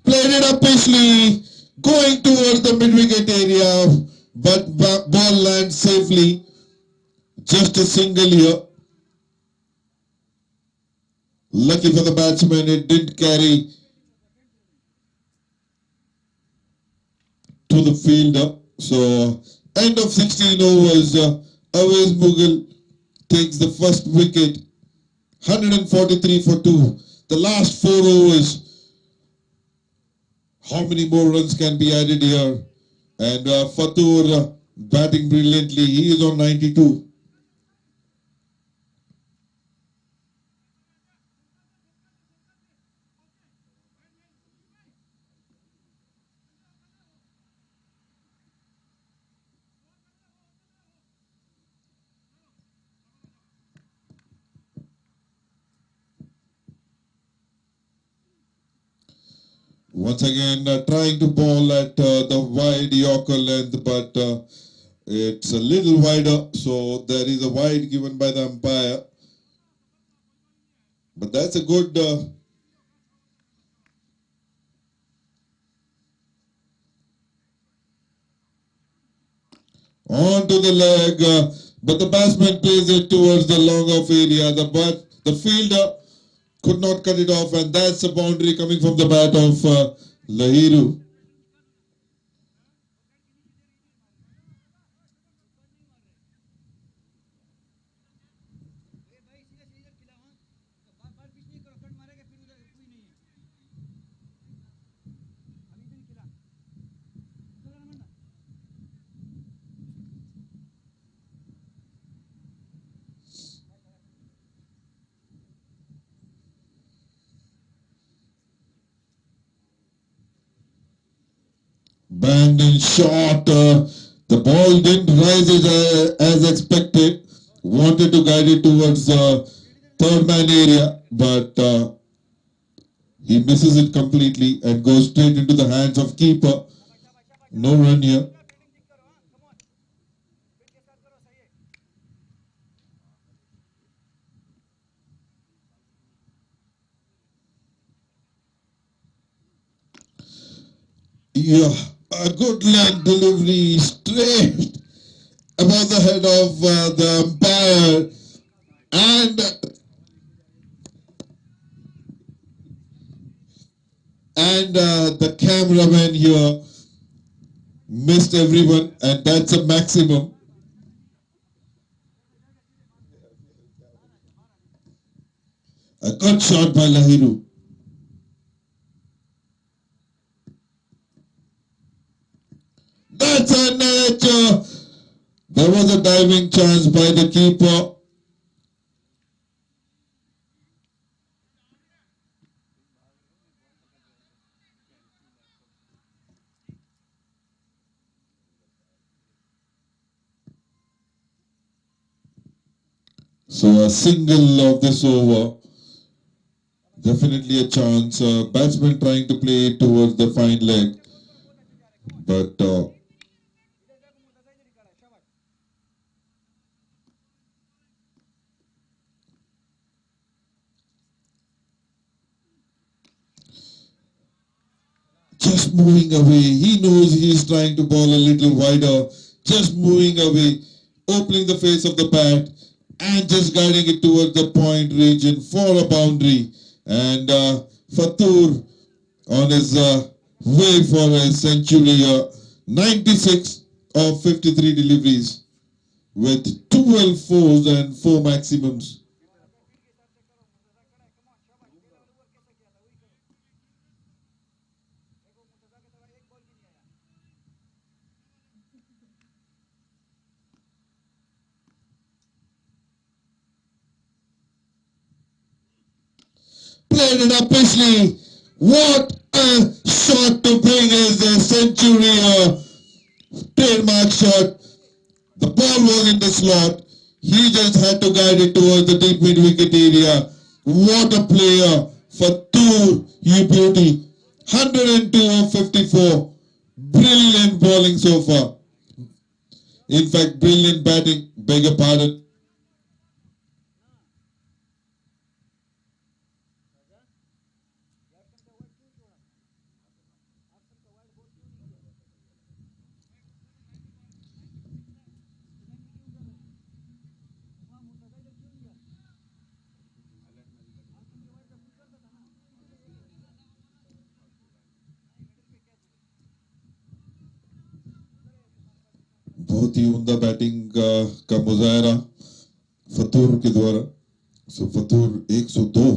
Played it up Paisley, going towards the mid-wicket area, but ball lands safely. Just a single here. Lucky for the batsman, it didn't carry to the fielder. So end of 16 overs. Awais Mughal takes the first wicket. 143 for 2. The last 4 overs. How many more runs can be added here? And Fatur batting brilliantly. He is on 92. Once again, trying to ball at the wide Yorker length, but it's a little wider, so there is a wide given by the umpire. But that's a good onto the leg, but the batsman plays it towards the long off area. The fielder could not cut it off, and that's a boundary coming from the bat of Lahiru. banged in short. The ball didn't rise as expected. Wanted to guide it towards the third man area, but he misses it completely and goes straight into the hands of keeper. No run here. Yeah, a good leg delivery straight above the head of the umpire, and the cameraman here missed everyone, and that's a maximum. A good shot by Lahiru. That's a net. There was a diving chance by the keeper. So a single of this over. Definitely a chance. Batsman trying to play towards the fine leg. But just moving away. He knows he's trying to ball a little wider. Just moving away. Opening the face of the bat. And just guiding it towards the point region for a boundary. And Fatur on his way for a century. 96 of 53 deliveries with 12 fours and 4 maximums. Played it up Pishley. What a shot to bring as a century. Trademark shot. The ball was in the slot. He just had to guide it towards the deep mid-wicket area. What a player. Fatur, you beauty. 102 of 54. Brilliant bowling so far. In fact, brilliant batting. Beg your pardon. बहुत ही उम्दा batting का मुजाहरा फतूर के द्वारा. सो फतूर 102.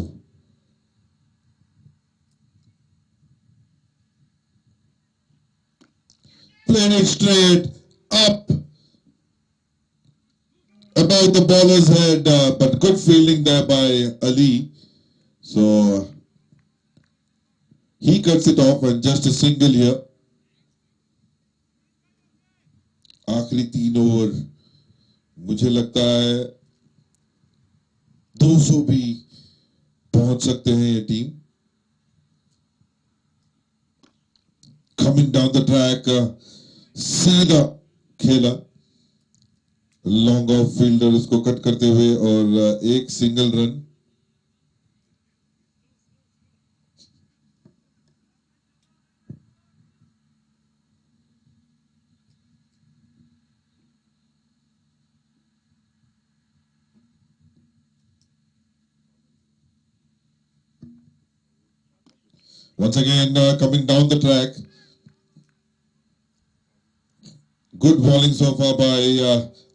Played it straight up about the bowler's head, but good fielding there by Ali. So he cuts it off and just a single here. आखिरी 3 over मुझे लगता है 200 भी पहुंच सकते हैं ये team. Coming down the track, सीधा खेला, लॉन्ग ऑफ फील्डर इसको कट करते हुए और एक single run. Once again, coming down the track. Good bowling so far by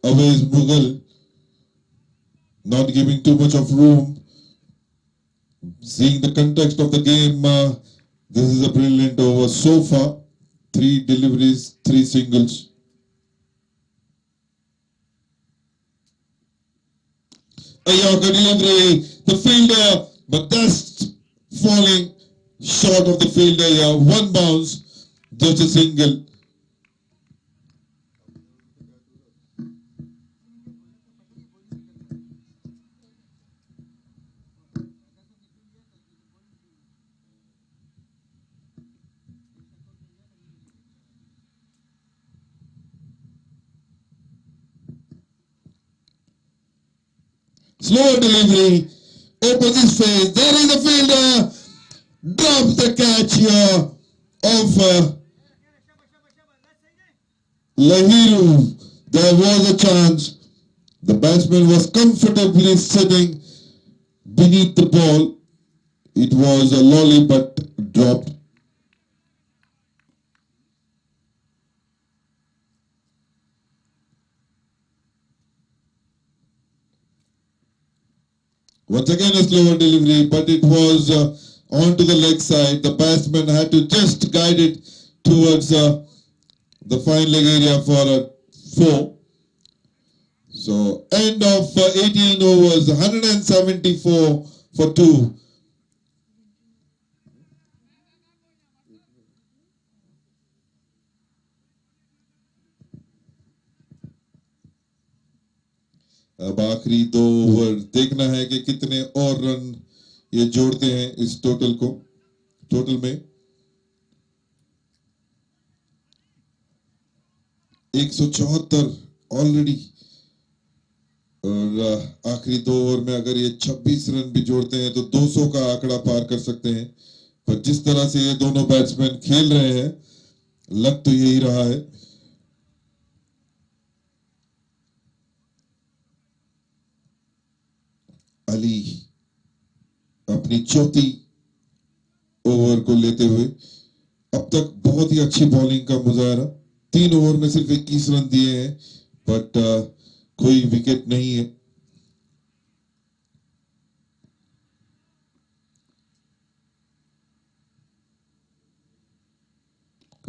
Awais Mughal. Not giving too much of room. Seeing the context of the game, this is a brilliant over so far. 3 deliveries, 3 singles. A Yorker delivery, the fielder, but that's falling short of the fielder here. 1 bounce, just a single. Slow delivery. Opens his face. There is a fielder. Drops the catch here of Lahiru. There was a chance. The batsman was comfortably sitting beneath the ball. It was a lolly but dropped. Once again a slower delivery, but it was onto the leg side. The batsman had to just guide it towards the fine leg area for a 4. So end of 18 overs, 174 for 2. अब आखिरी 2 over देखना है कि कितने और run ये जोड़ते हैं इस टोटल में 174 ऑलरेडी और आखिरी 2 ओवर में अगर ये 26 रन भी जोड़ते हैं तो 200 का आंकड़ा पार कर सकते हैं। पर जिस तरह से ये दोनों बैट्समैन खेल रहे हैं लग तो यही रहा है। अली अपनी चौथी ओवर को लेते हुए अब तक बहुत ही अच्छी बॉलिंग का मुजाहरा। 3 ओवर में सिर्फ 21 रन दिए हैं बट कोई विकेट नहीं है।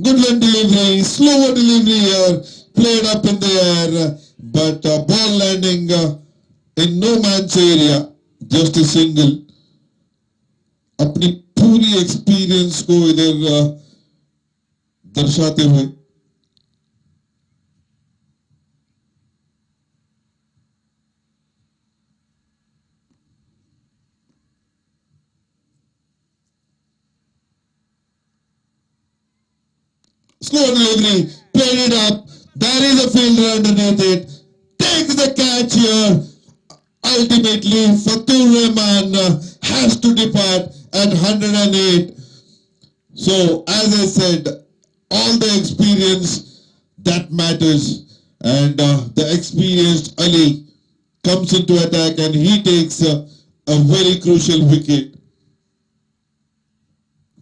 Good line delivery, slower delivery here, played up in the air, but ball landing in no man's area, just a single. अपनी पूरी एक्सपीरियंस को इधर दर्शाते हुए slow delivery, played it up. There is a fielder underneath it. Takes the catch here. Ultimately, Fatur Rahman has to depart at 108. So, as I said, all the experience that matters, and the experienced Ali comes into attack and he takes a very crucial wicket.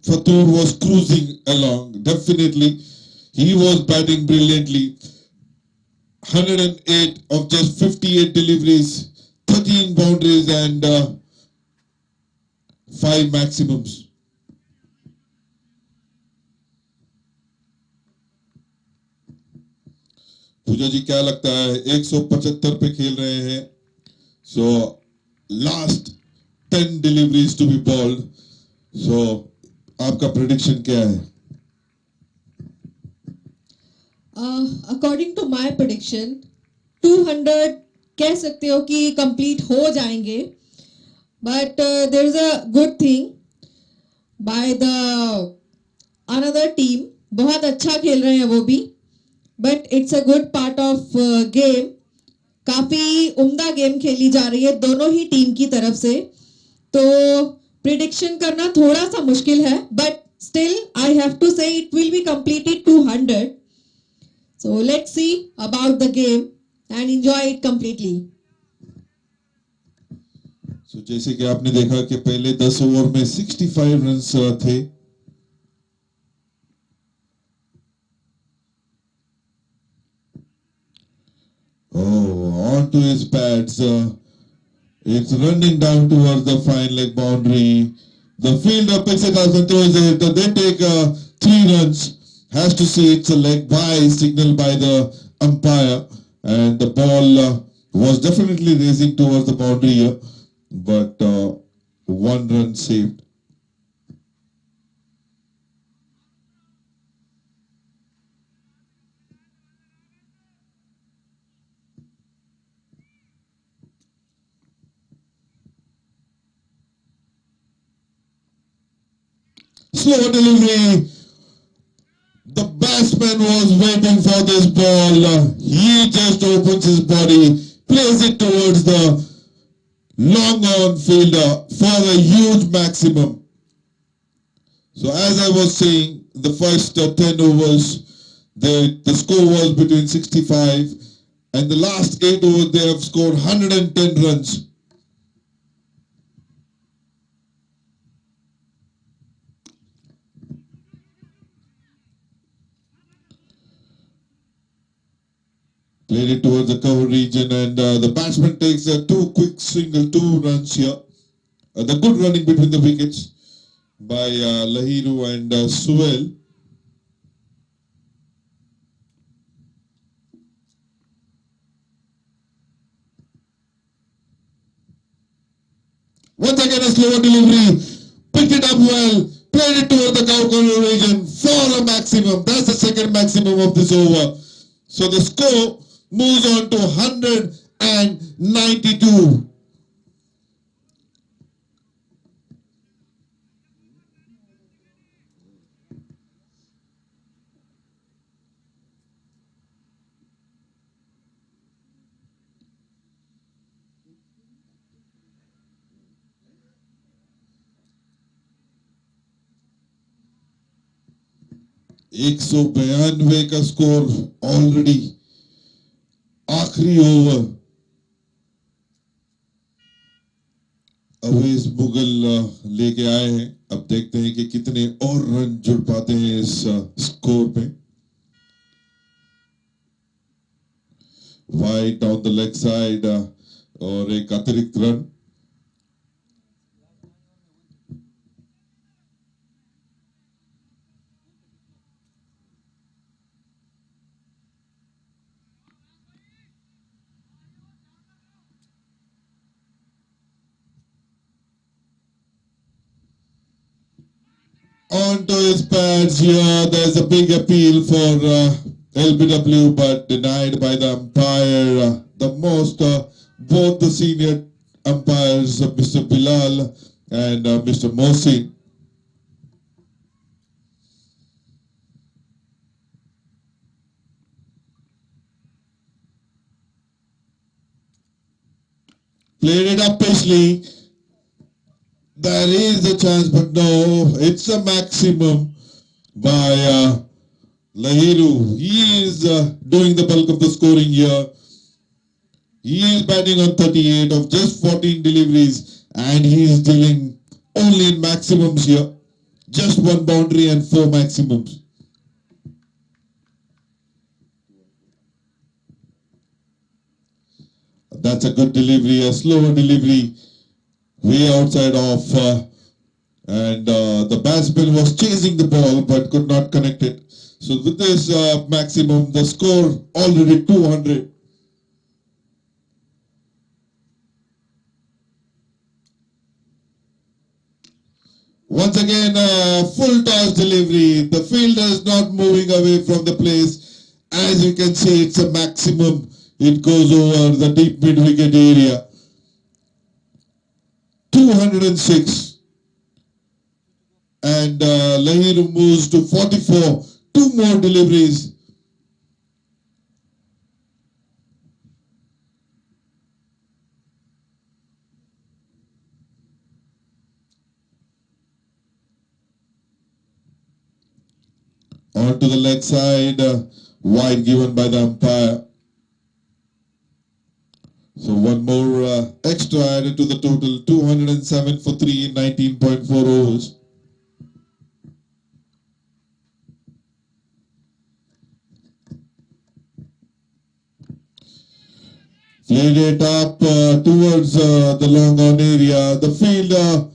Fatur was cruising along, definitely. He was batting brilliantly. 108 of just 58 deliveries, 13 boundaries and 5 maximums. पूजा जी क्या लगता है 175 पे खेल रहे हैं so last 10 deliveries to be bowled so आपका prediction क्या है according to my prediction 200 कह सकते हो कि कंप्लीट हो जाएंगे but there is a good thing by the another team बहुत अच्छा खेल रहे हैं वो भी but it's a good part of game काफी उम्दा गेम खेली जा रही है दोनों ही टीम की तरफ से तो प्रिडिक्शन करना थोड़ा सा मुश्किल है but still I have to say it will be completed 200 so let's see about the game and enjoy it completely so जैसे कि आपने देखा कि पहले 10 ओवर में 65 रन्स थे onto his pads. It's running down towards the fine leg boundary. The fielder picks it up and throws it. They take 3 runs. Has to see it's a leg by signal by the umpire. And the ball was definitely racing towards the boundary here. But 1 run saved. Slow delivery. The batsman was waiting for this ball. He just opens his body, plays it towards the long on fielder for a huge maximum. So as I was saying, the first 10 overs, the score was between 65, and the last 8 overs they have scored 110 runs. Played it towards the cover region, and the batsman takes a 2 quick single, 2 runs here. The good running between the wickets by Lahiru and Suel. Once again a slower delivery, picked it up well, played it toward the cover region for a maximum. That's the second maximum of this over. So the score moves on to 192. एक सौ बयानवे का score already आखिरी over Awais Mughal लेके आए हैं. अब देखते हैं कि कितने और रन जुड़ पाते हैं इस स्कोर पे. Wide down the leg side और एक अतिरिक्त run. Onto his pads here. There's a big appeal for LBW, but denied by the umpire. Both the senior umpires, Mr. Bilal and Mr. Mohsin. Played it up Paisley. There is a chance, but no, it's a maximum by Lahiru. He is doing the bulk of the scoring here. He is batting on 38 of just 14 deliveries, and he is dealing only in maximums here. Just 1 boundary and 4 maximums. That's a good delivery, a slower delivery. Way outside off, and the batsman was chasing the ball but could not connect it. So with this maximum, the score already 200. Once again, full toss delivery. The fielder is not moving away from the place. As you can see, it's a maximum. It goes over the deep mid-wicket area. 206, and Lahiru moves to 44. 2 more deliveries. Onto the leg side, wide given by the umpire. So 1 more extra added to the total, 207 for 3 in 19.4 overs. Played it up towards the long on area. The fielder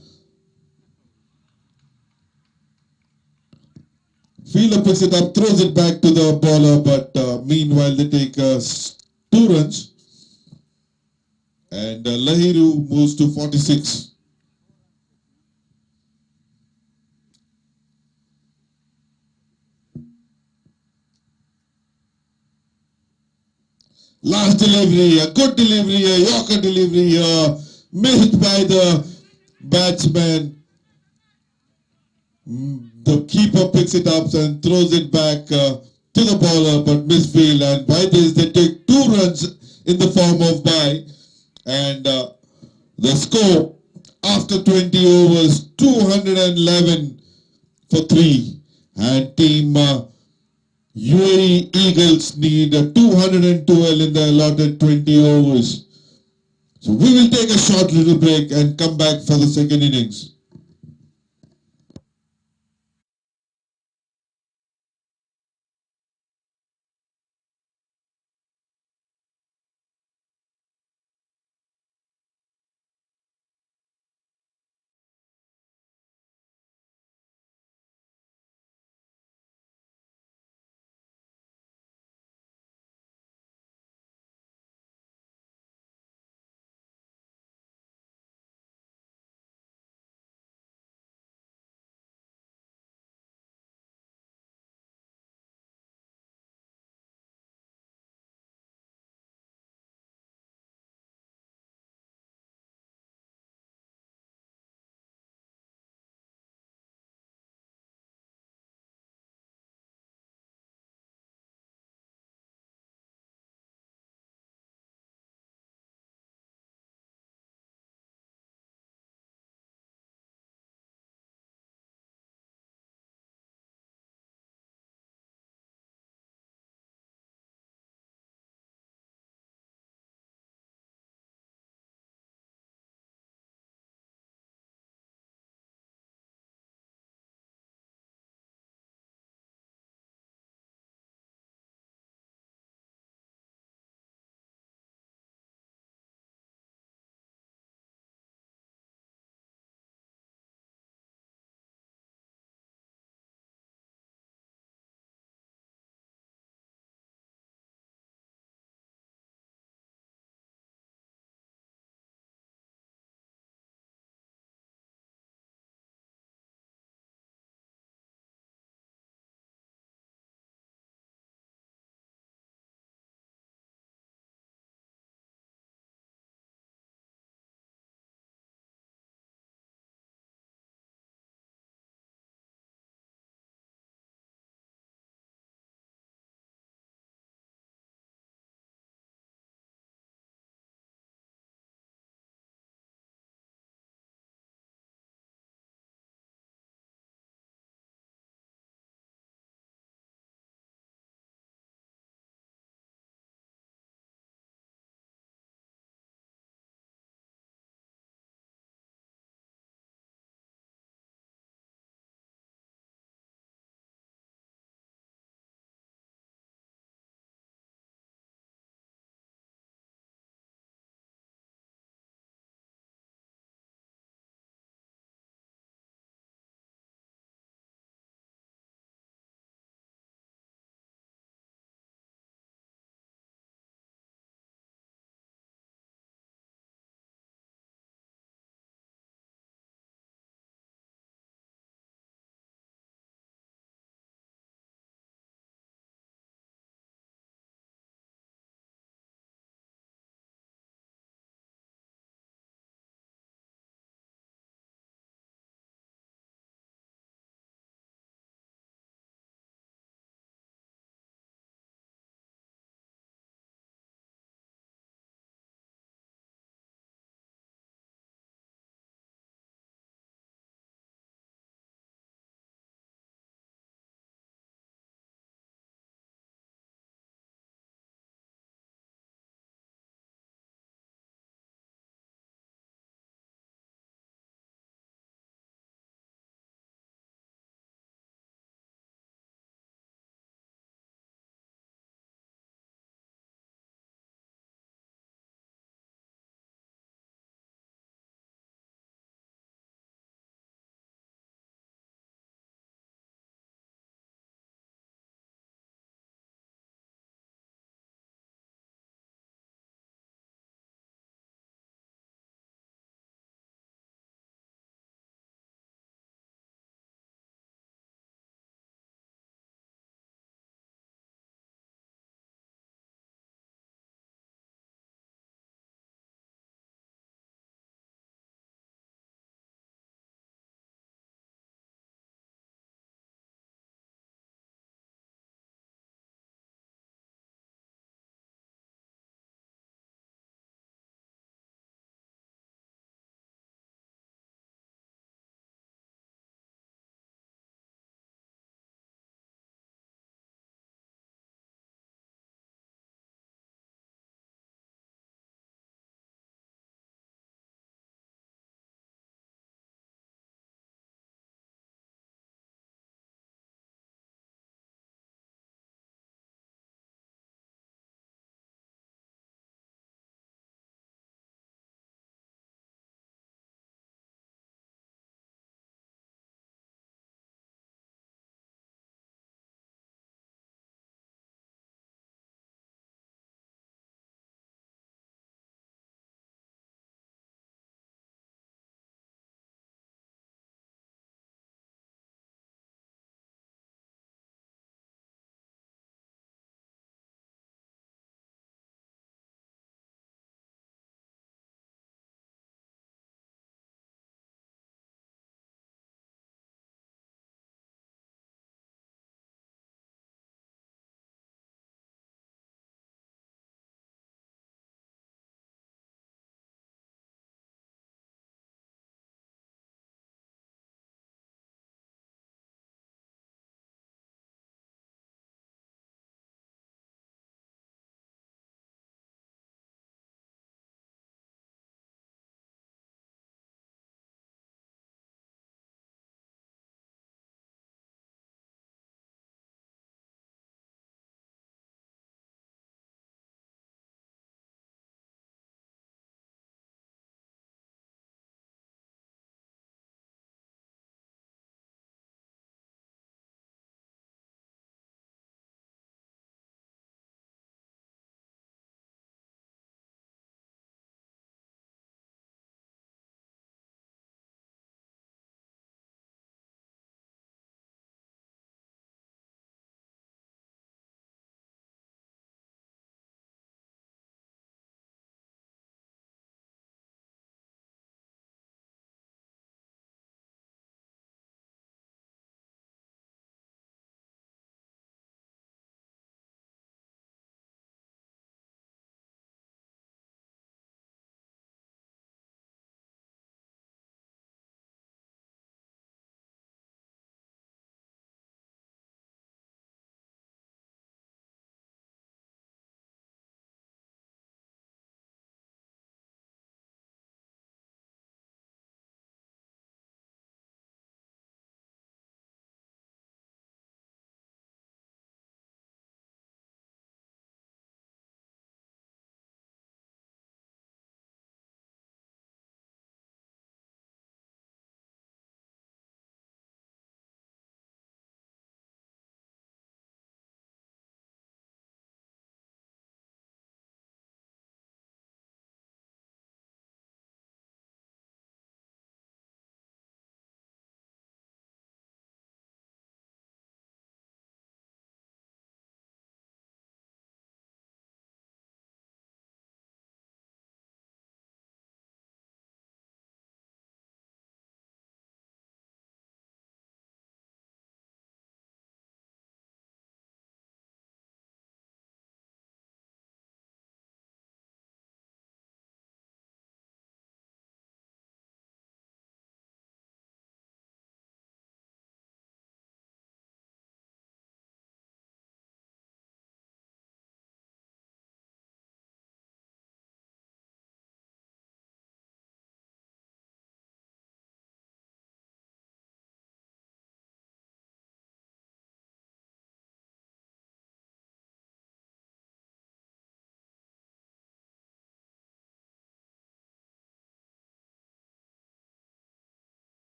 picks it up, throws it back to the bowler, but meanwhile they take 2 runs. And Lahiru moves to 46. Last delivery, a good delivery, a Yorker delivery, missed by the batsman. The keeper picks it up and throws it back to the bowler, but misfield. And by this, they take 2 runs in the form of bye. And The score after 20 overs, 211 for 3. And team UAE Eagles need 212 in the allotted 20 overs. So we will take a short little break and come back for the second innings.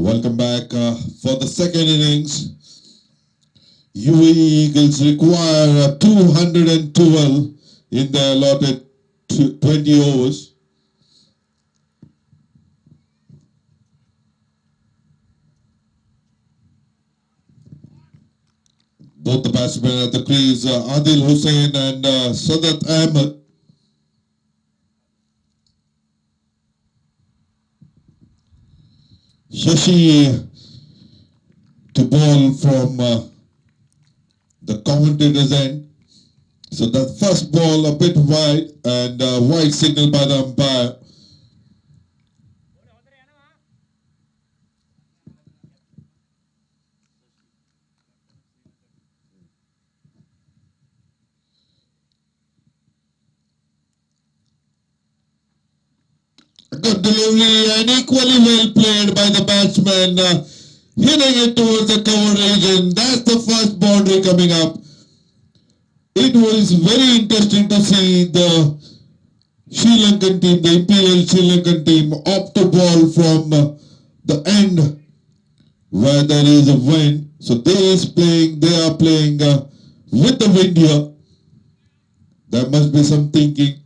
Welcome back for the second innings. UAE Eagles require 212 in their allotted 20 overs. Both the batsmen at the crease, Adil Hussain and Sadat Ahmed. Shashi to ball from the commentator's end. So the first ball a bit wide and wide signal by the umpire. A good delivery and equally well played by the batsman. Hitting it towards the cover region. That's the first boundary coming up. It was very interesting to see the Sri Lankan team, the Imperial Sri Lankan team, opt to ball from the end where there is a wind. So they are playing with the wind here. There must be some thinking.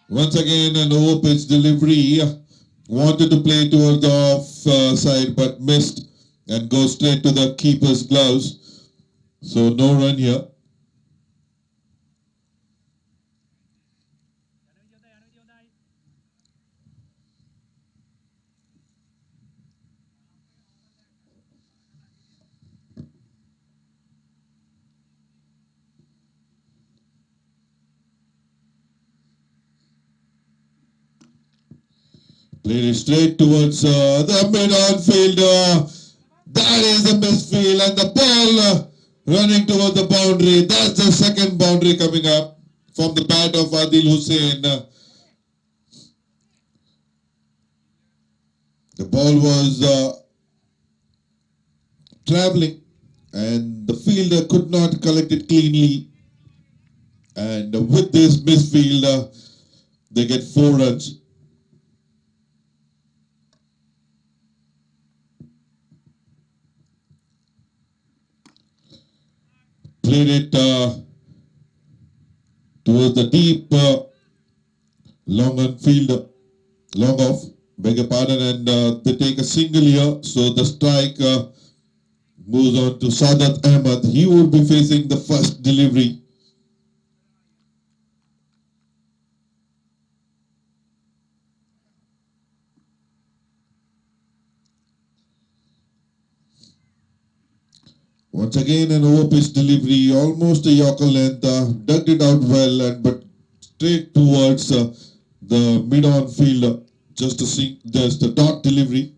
Once again, an over pitch delivery. Wanted to play towards the off side but missed and go straight to the keeper's gloves. So no run here. Played it straight towards the mid-on field. That is a misfield and the ball running towards the boundary. That's the second boundary coming up from the bat of Adil Hussain. The ball was traveling and the fielder could not collect it cleanly. And with this misfield, they get 4 runs. Played it towards the deep long on field, long off, beg your pardon, and they take a single here. So the strike moves on to Sadat Ahmed. He would be facing the first delivery. Once again, an over pitch delivery, almost a Yorker length, dug it out well, and but straight towards the mid-on field, just a dot delivery.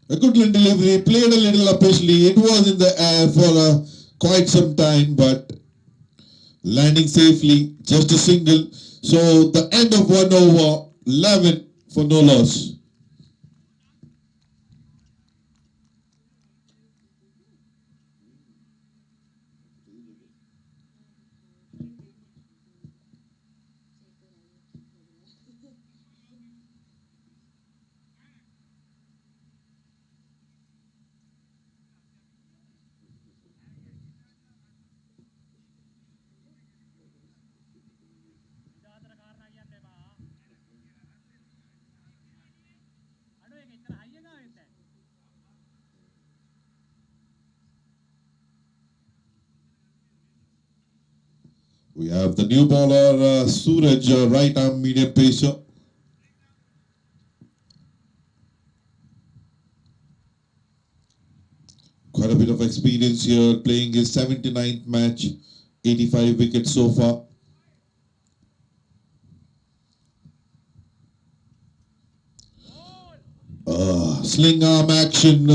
A good delivery, played a little upishly. It was in the air for quite some time, but landing safely, just a single. So the end of 1 over, 11 for no loss. We have the new bowler, Suraj, right arm medium pacer. Quite a bit of experience here, playing his 79th match, 85 wickets so far. sling arm action.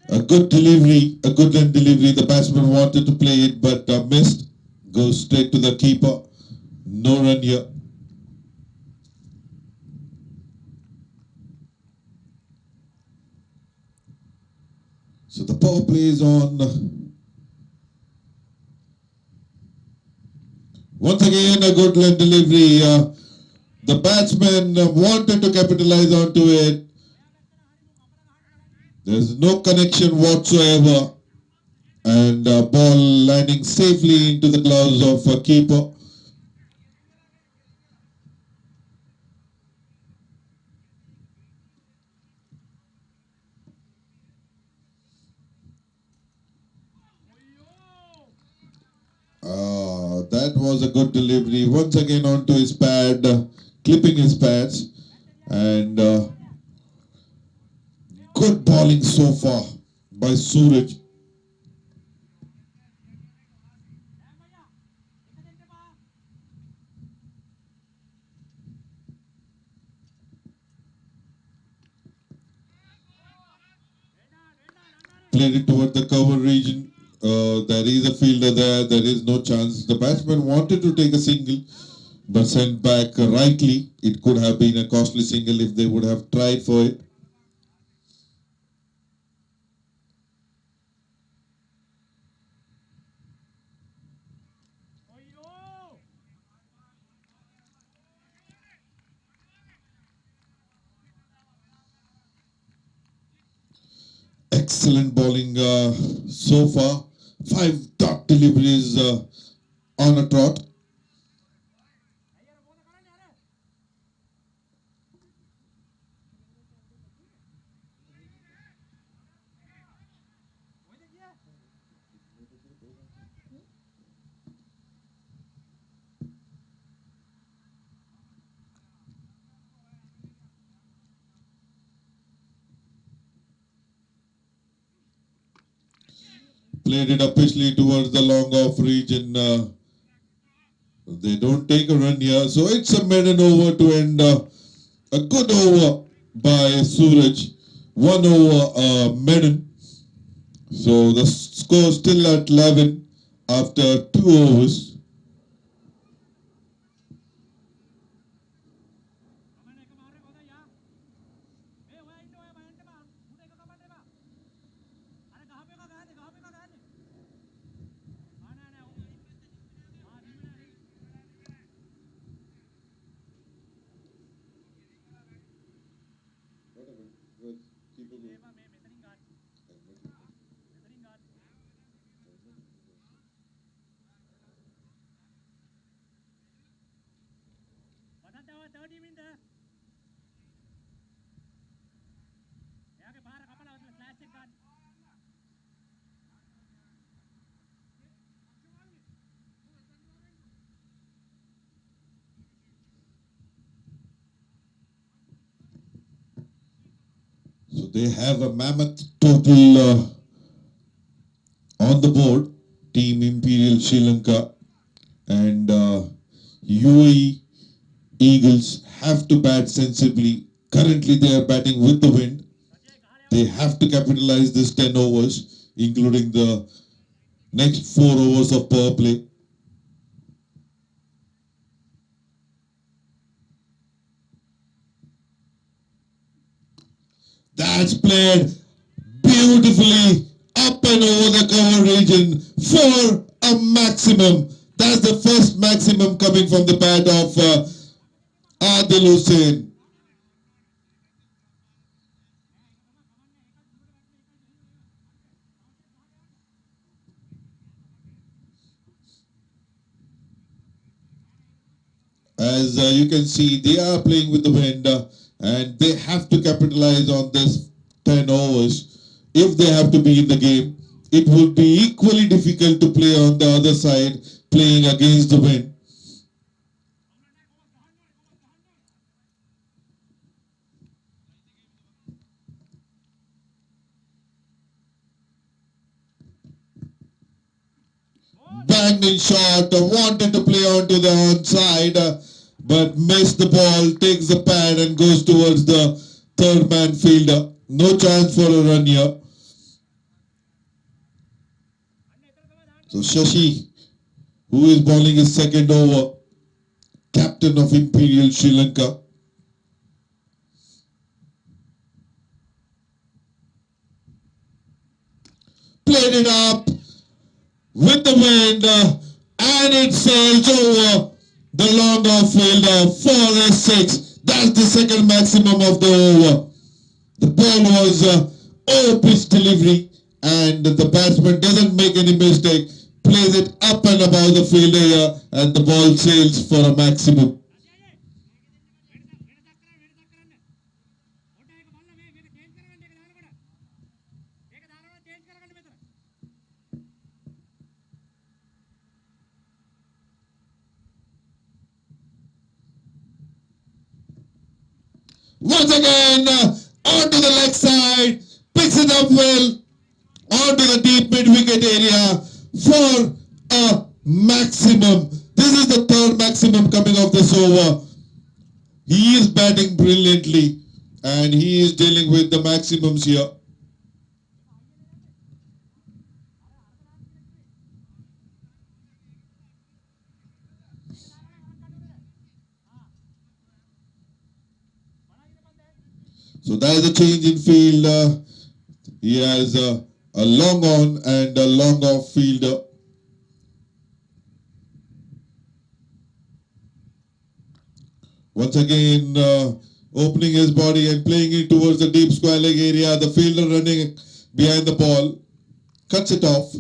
A good delivery, a good end delivery. The batsman wanted to play it but missed. Goes straight to the keeper. No run here. So the power play is on. Once again, a good end delivery. The batsman wanted to capitalize onto it. There's no connection whatsoever. And ball landing safely into the gloves of a keeper. That was a good delivery. Once again onto his pad, clipping his pads. And good bowling so far by Suraj. Played it toward the cover region. There is a fielder there. There is no chance. The batsman wanted to take a single, but sent back rightly. It could have been a costly single if they would have tried for it. Excellent bowling so far. 5 dot deliveries on a trot. Played it upishly towards the long off region. They don't take a run here. So it's a maiden over to end a good over by Suraj. 1 over maiden. So the score still at 11 after 2 overs. So they have a mammoth total on the board. Team Imperial Sri Lanka and UAE Eagles have to bat sensibly. Currently they are batting with the wind. They have to capitalize this 10 overs, including the next 4 overs of power play. That's played beautifully up and over the cover region for a maximum. That's the first maximum coming from the bat of Adil Hussain. As you can see, they are playing with the wind and they have to capitalize on this 10 overs. If they have to be in the game, it would be equally difficult to play on the other side, playing against the wind. Banged in shot, wanted to play onto the onside, but missed the ball, takes the pad and goes towards the third man fielder. No chance for a run here. So Shashi, who is bowling his second over, captain of Imperial Sri Lanka. Played it up with the wind and it sails over the long off fielder for a 6. That's the second maximum of the over. The ball was over pitch delivery and the batsman doesn't make any mistake, plays it up and above the fielder here and the ball sails for a maximum. Once again, onto the leg side, picks it up well, onto the deep mid-wicket area for a maximum. This is the third maximum coming off this over. He is batting brilliantly and he is dealing with the maximums here. So that is a change in field. He has a long on and a long off fielder. Once again, opening his body and playing it towards the deep square leg area. The fielder running behind the ball, cuts it off.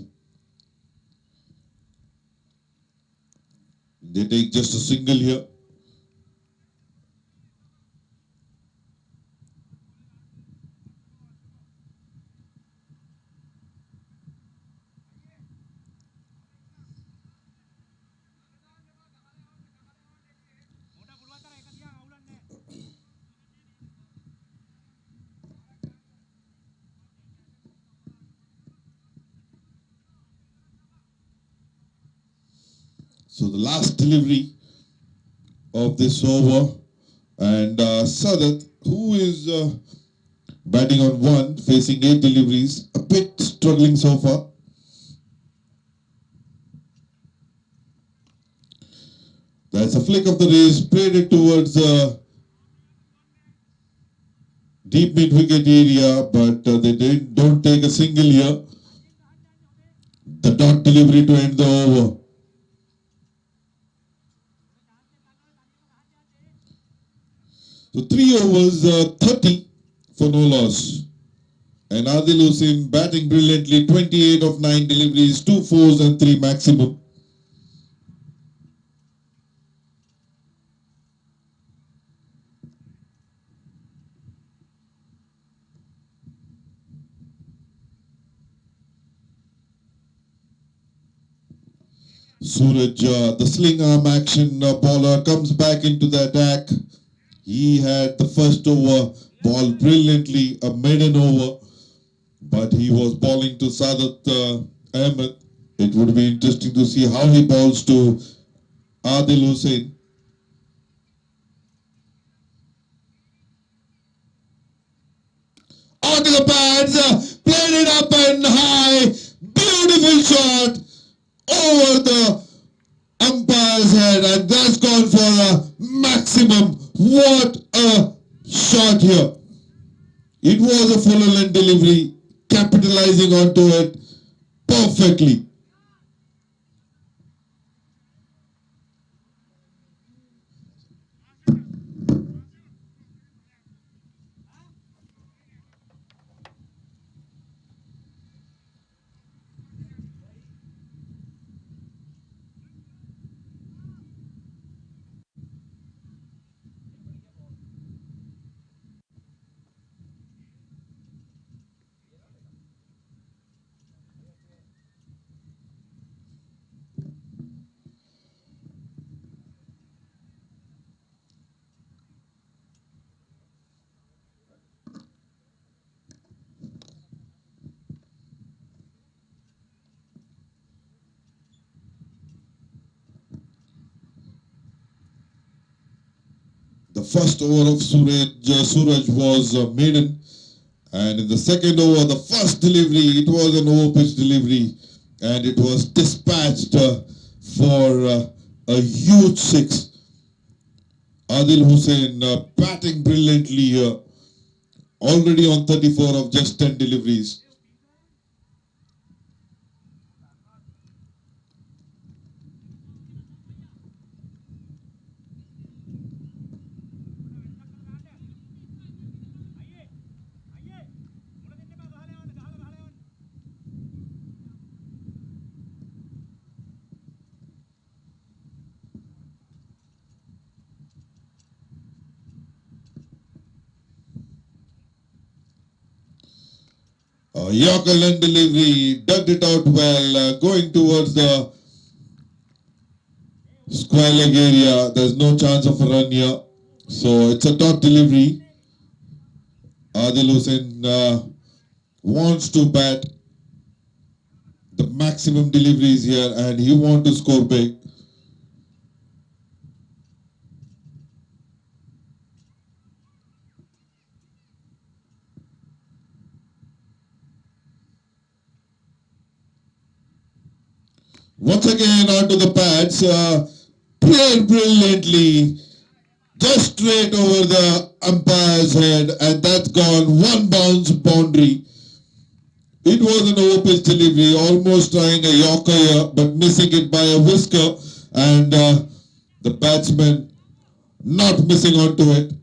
They take just a single here. So the last delivery of this over, and Sadat, who is batting on 1, facing 8 deliveries, a bit struggling so far. That's a flick of the wrist, played it towards the deep mid-wicket area, but they don't take a single here. The dot delivery to end the over. So 3 overs, 30 for no loss. And Adil Hussain batting brilliantly, 28 of 9 deliveries, 2 fours and 3 maximum. Suraj, the sling arm action bowler, comes back into the attack. He had the first over, ball brilliantly, a maiden over, but he was bowling to Sadat Ahmed. It would be interesting to see how he bowls to Adil Hussain. Onto the pads, played it up and high, beautiful shot over the umpire's head, and that's gone for a maximum. What a shot here. It was a full length delivery, capitalizing onto it perfectly. The first over of Suraj was maiden, and in the second over, the first delivery, it was an over-pitch delivery, and it was dispatched for a huge six. Adil Hussain batting brilliantly here, already on 34 of just 10 deliveries. Yorker length delivery, dug it out well, going towards the square leg area. There's no chance of a run here, so it's a dot delivery. Adil Hussain wants to bat the maximum deliveries here, and he wants to score big. Once again onto the pads, played brilliantly, just straight over the umpire's head, and that's gone. One bounce boundary. It was an over-pitch delivery, almost trying a Yorker here, but missing it by a whisker, and the batsman not missing onto it.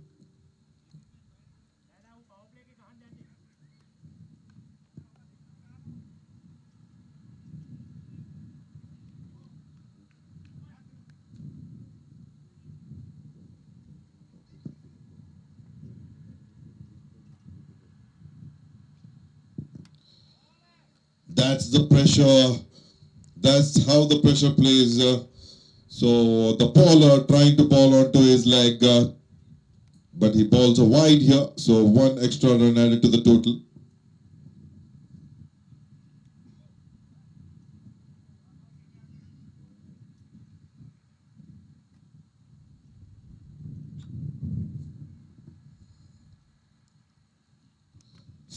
That's the pressure. That's how the pressure plays. So the bowler trying to ball onto his leg, but he balls a wide here. So one extra run added to the total.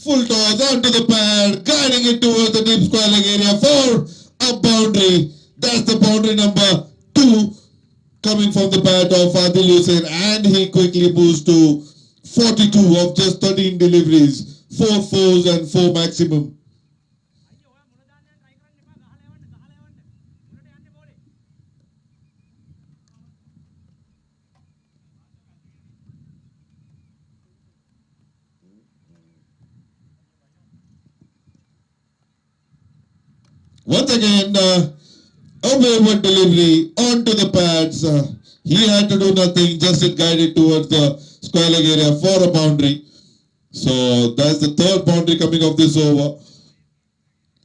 Full toss onto the pad, guiding it towards the deep square leg area for a boundary. That's the boundary number 2 coming from the bat of Adil Hussain, and he quickly moves to 42 of just 13 deliveries, 4 fours and 4 maximum. Once again, a wayward delivery onto the pads. He had to do nothing, just it guided towards the square leg area for a boundary. So that's the third boundary coming off this over.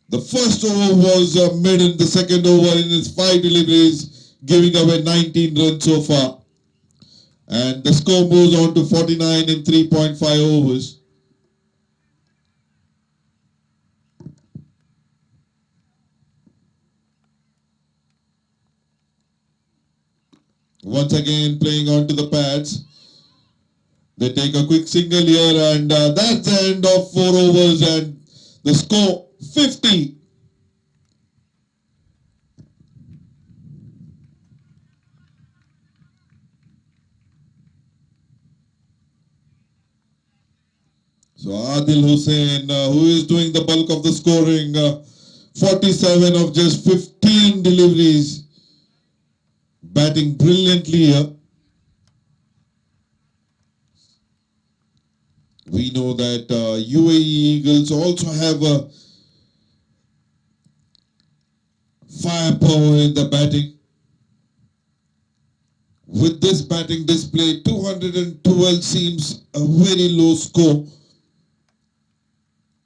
The first over was maiden, the second over in its 5 deliveries, giving away 19 runs so far. And the score moves on to 49 in 3.5 overs. Once again playing onto the pads. They take a quick single here, and that's the end of 4 overs, and the score 50. So Adil Hussain, who is doing the bulk of the scoring, 47 of just 15 deliveries, batting brilliantly here. We know that UAE Eagles also have a firepower in the batting. With this batting display, 212 seems a very low score.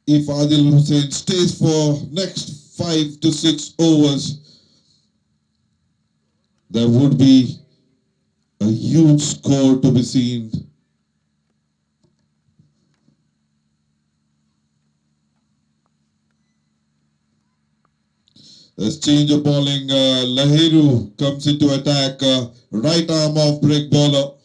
If Adil Hussain stays for next 5 to 6 overs, there would be a huge score to be seen. There's change of bowling. Lahiru comes into attack. Right arm off break bowler.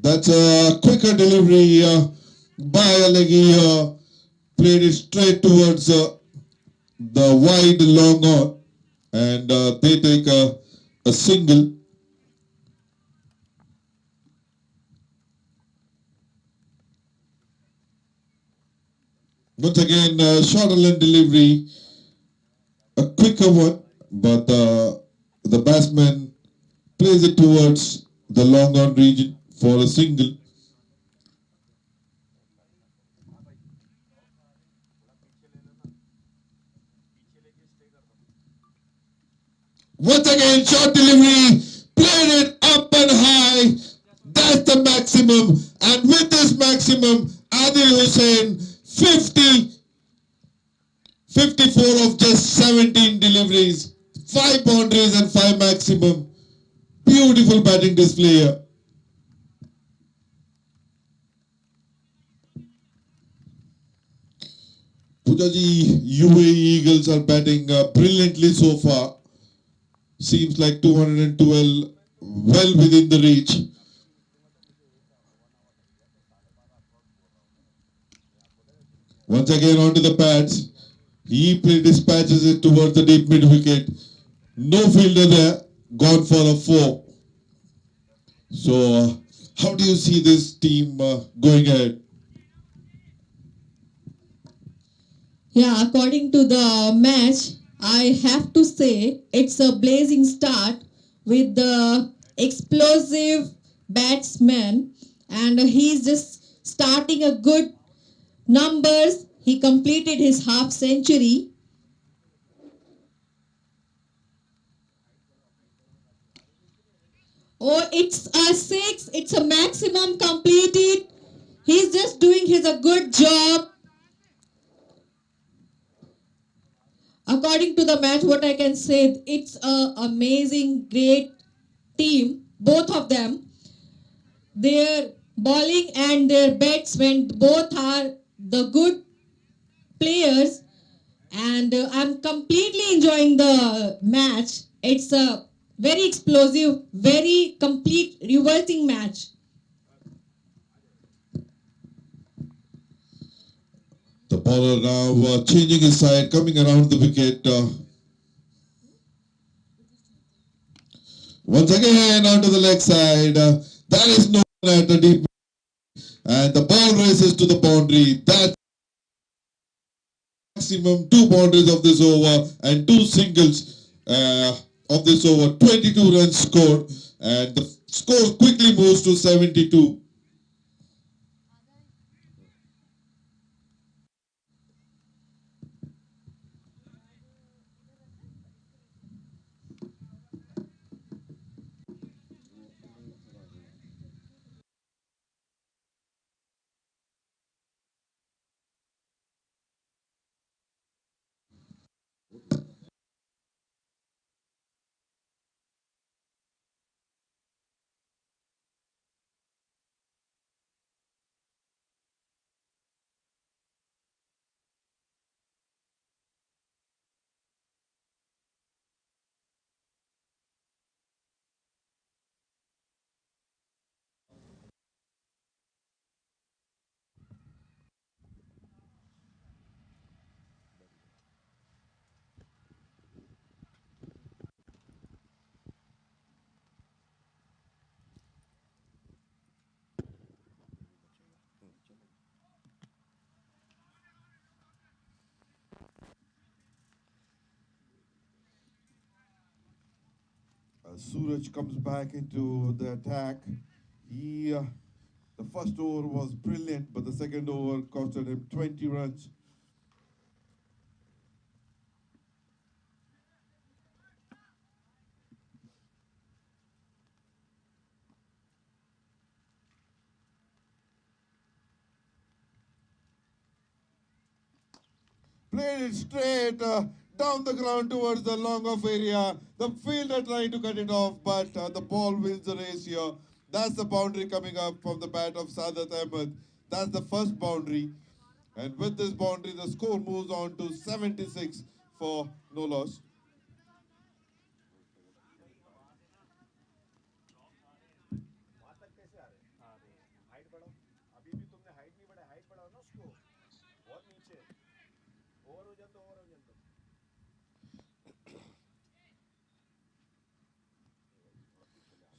That's a quicker delivery by Alegi. Played it straight towards the wide long on, and they take a single. Once again, shorter length delivery, a quicker one, but the batsman plays it towards the long on region for a single. Once again, short delivery, played it up and high. That's the maximum. And with this maximum, Adil Hussain, 54 of just 17 deliveries, 5 boundaries and 5 maximum. Beautiful batting display here. Pujaji, UAE Eagles are batting brilliantly so far. Seems like 212 well within the reach. Once again onto the pads. He dispatches it towards the deep mid wicket. No fielder there. Gone for a 4. So, how do you see this team going ahead? Yeah, according to the match, I have to say it's a blazing start with the explosive batsman, and he's just starting a good numbers. He completed his half century. Oh, it's a 6. It's a maximum completed. He's just doing his a good job. According to the match, what I can say, it's a amazing, great team. Both of them, their bowling and their batsmen, both are the good players, and I'm completely enjoying the match. It's a very explosive, very complete reversing match. The bowler now changing his side, coming around the wicket. Once again onto the leg side. That is known at the deep. And the ball races to the boundary. That's maximum 2 boundaries of this over and 2 singles of this over. 22 runs scored. And the score quickly moves to 72. Suraj comes back into the attack. The first over was brilliant, but the second over costed him 20 runs. Played it straight down the ground towards the long off area. The fielder trying to cut it off, but the ball wins the race here. That's the boundary coming up from the bat of Sadat Ahmed. That's the first boundary. And with this boundary, the score moves on to 76 for no loss.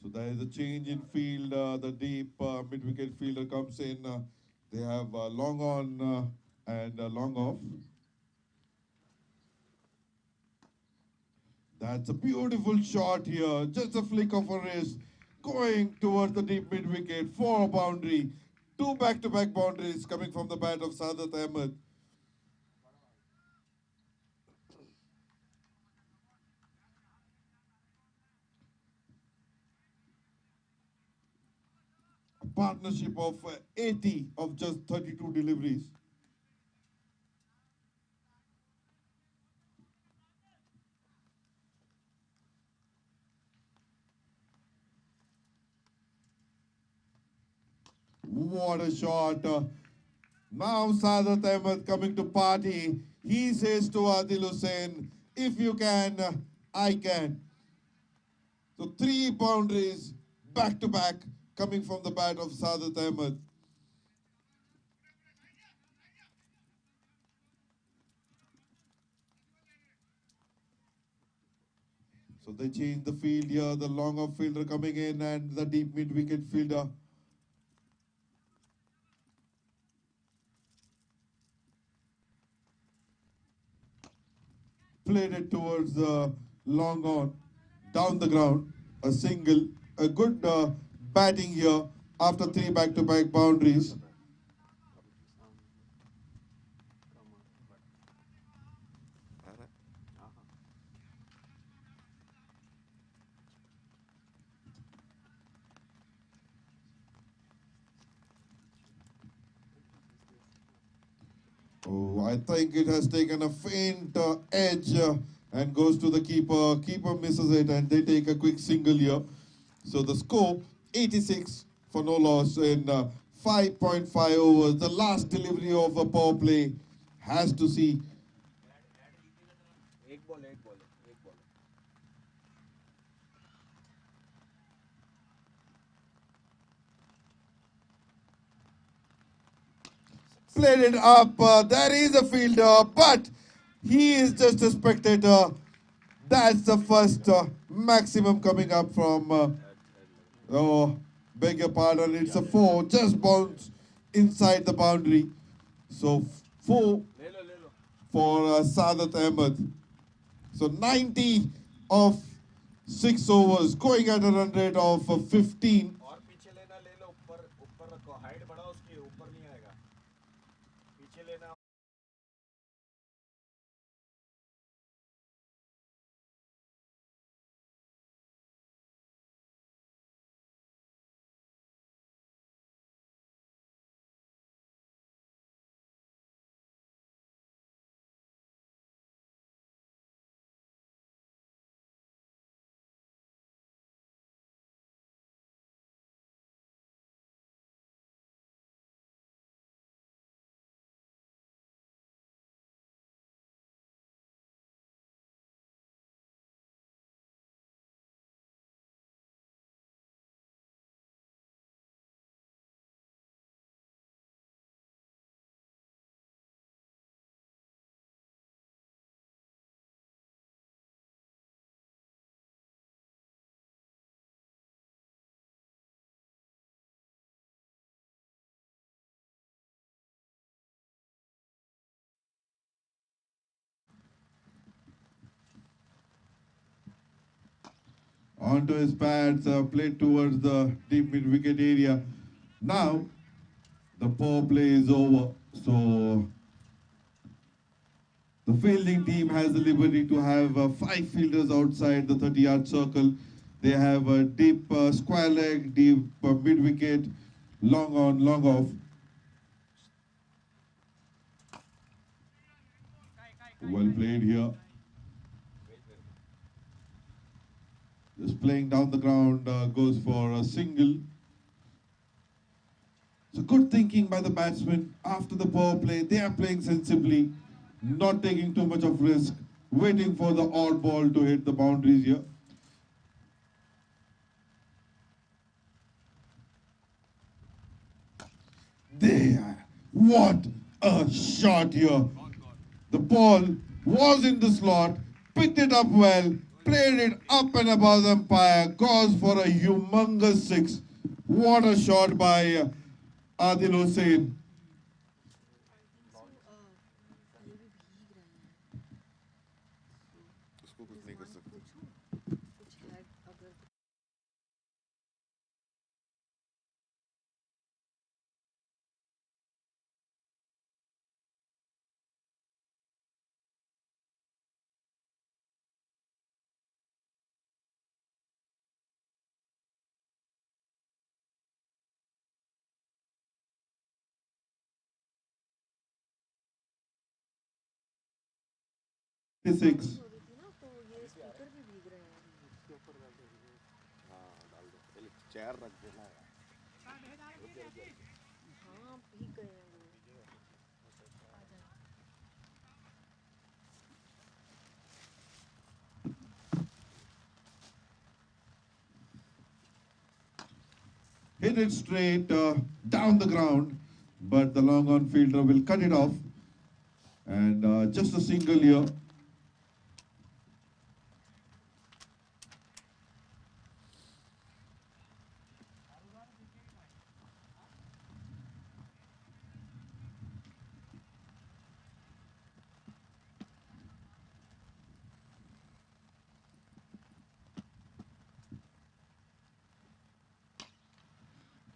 So there is a change in field. The deep mid-wicket fielder comes in. They have long on and long off. That's a beautiful shot here. Just a flick of a wrist going towards the deep mid-wicket for a boundary. Two back-to-back boundaries coming from the bat of Sadat Ahmed. A partnership of 80 of just 32 deliveries. What a shot. Now Sadat Ahmed coming to party. He says to Adil Hussain, if you can, I can. So three boundaries back to back coming from the bat of Sadat Ahmed. So they change the field here. The long off fielder coming in and the deep mid-wicket fielder. Played it towards the long on, down the ground, a single, a good batting here after three back-to-back boundaries. Oh, I think it has taken a faint edge and goes to the keeper. Keeper misses it and they take a quick single here. So the score 86 for no loss in 5.5 overs. The last delivery of a power play has to see. एक ball एक ball एक ball Played it up. There is a fielder, but he is just a spectator. That's the first maximum coming up from. Oh, beg your pardon. It's a four. Just bounced inside the boundary. So four for Sadat Ahmed. So 90 of 6 overs, going at a run rate of 15. और पीछे लेना ले लो ऊपर ऊपर रखो height बढ़ाओ उसकी ऊपर नहीं आएगा पीछे लेना Onto his pads, played towards the deep mid-wicket area. Now, the power play is over. So, the fielding team has the liberty to have 5 fielders outside the 30-yard circle. They have a deep square leg, deep mid-wicket, long on, long off. Well played here. Just playing down the ground, goes for a single. So good thinking by the batsmen. After the power play, they are playing sensibly, not taking too much of risk, waiting for the odd ball to hit the boundaries here. There, what a shot here. The ball was in the slot, picked it up well, Played it up and above the umpire. Goes for a humongous six. What a shot by Adil Hussain. Six. Hit it straight down the ground, but the long on fielder will cut it off. And just a single here.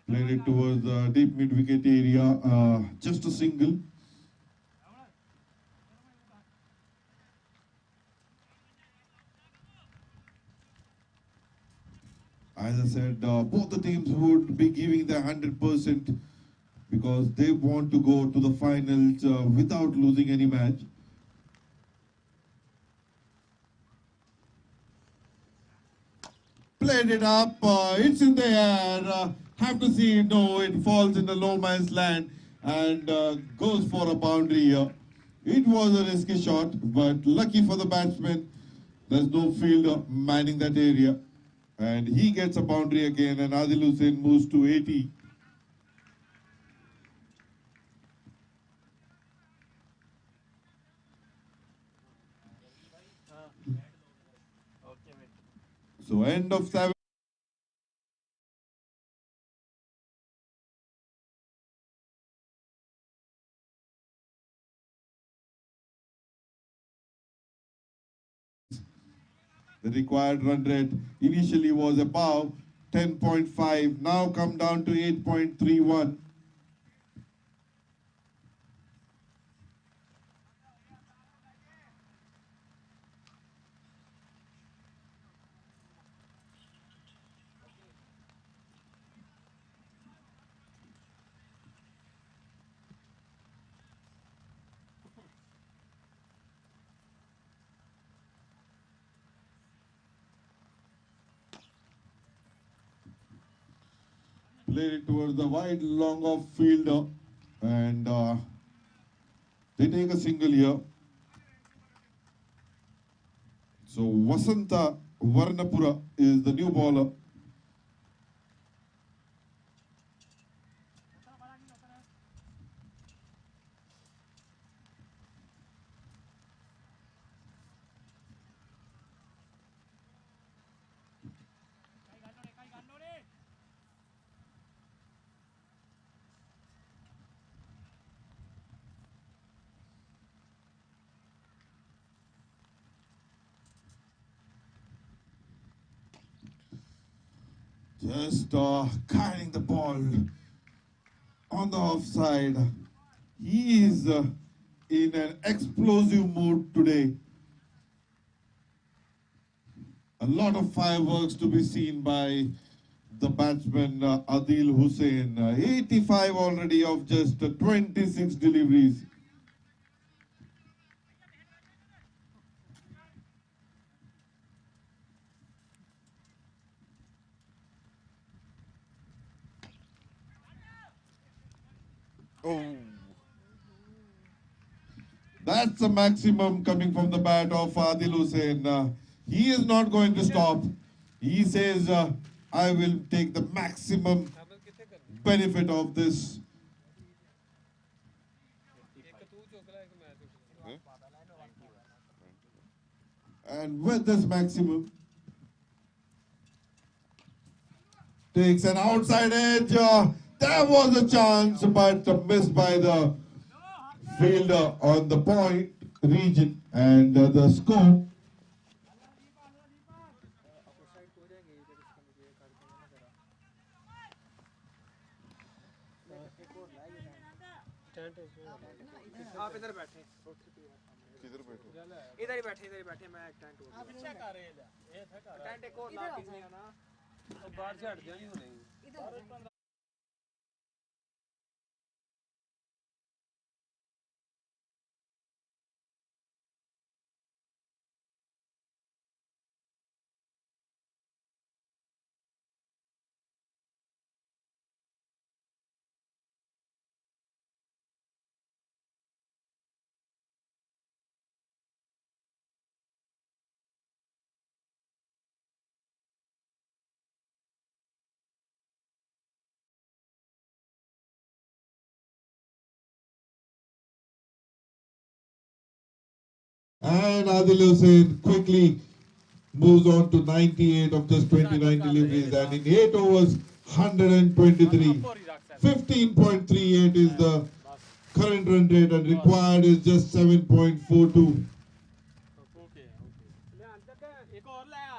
Played it towards the deep mid wicket area, just a single. As I said, both the teams would be giving their 100% because they want to go to the finals without losing any match. Played it up, it's in the air. Have to see, no, it falls in the low man's land and goes for a boundary here. It was a risky shot, but lucky for the batsman, there's no fielder manning that area. And he gets a boundary again, and Adil Hussain moves to 80. So end of 7. The required run rate initially was above 10.5, now come down to 8.31. Played it towards the wide long off fielder, and they take a single here. So Vasanta Varnapura is the new bowler. Just carrying the ball on the offside. He is in an explosive mood today. A lot of fireworks to be seen by the batsman Adil Hussain. 85 already of just 26 deliveries. Oh. That's the maximum coming from the bat of Adil Hussain. He is not going to stop. He says, I will take the maximum benefit of this. And with this maximum, takes an outside edge. There was a chance, but missed by the fielder on the point region. And the score आप इधर बैठे किधर बैठो इधर ही बैठे मैं एक tent और अच्छा कर रहे हैं टेंट एक और ला पीछे है ना तो बाहर से हट जानी होने इधर and Adil Hussain quickly moves on to 98 of just 29 deliveries, and in 8 overs 123. 15.38 is the current run rate, and required is just 7.42. एक और लाया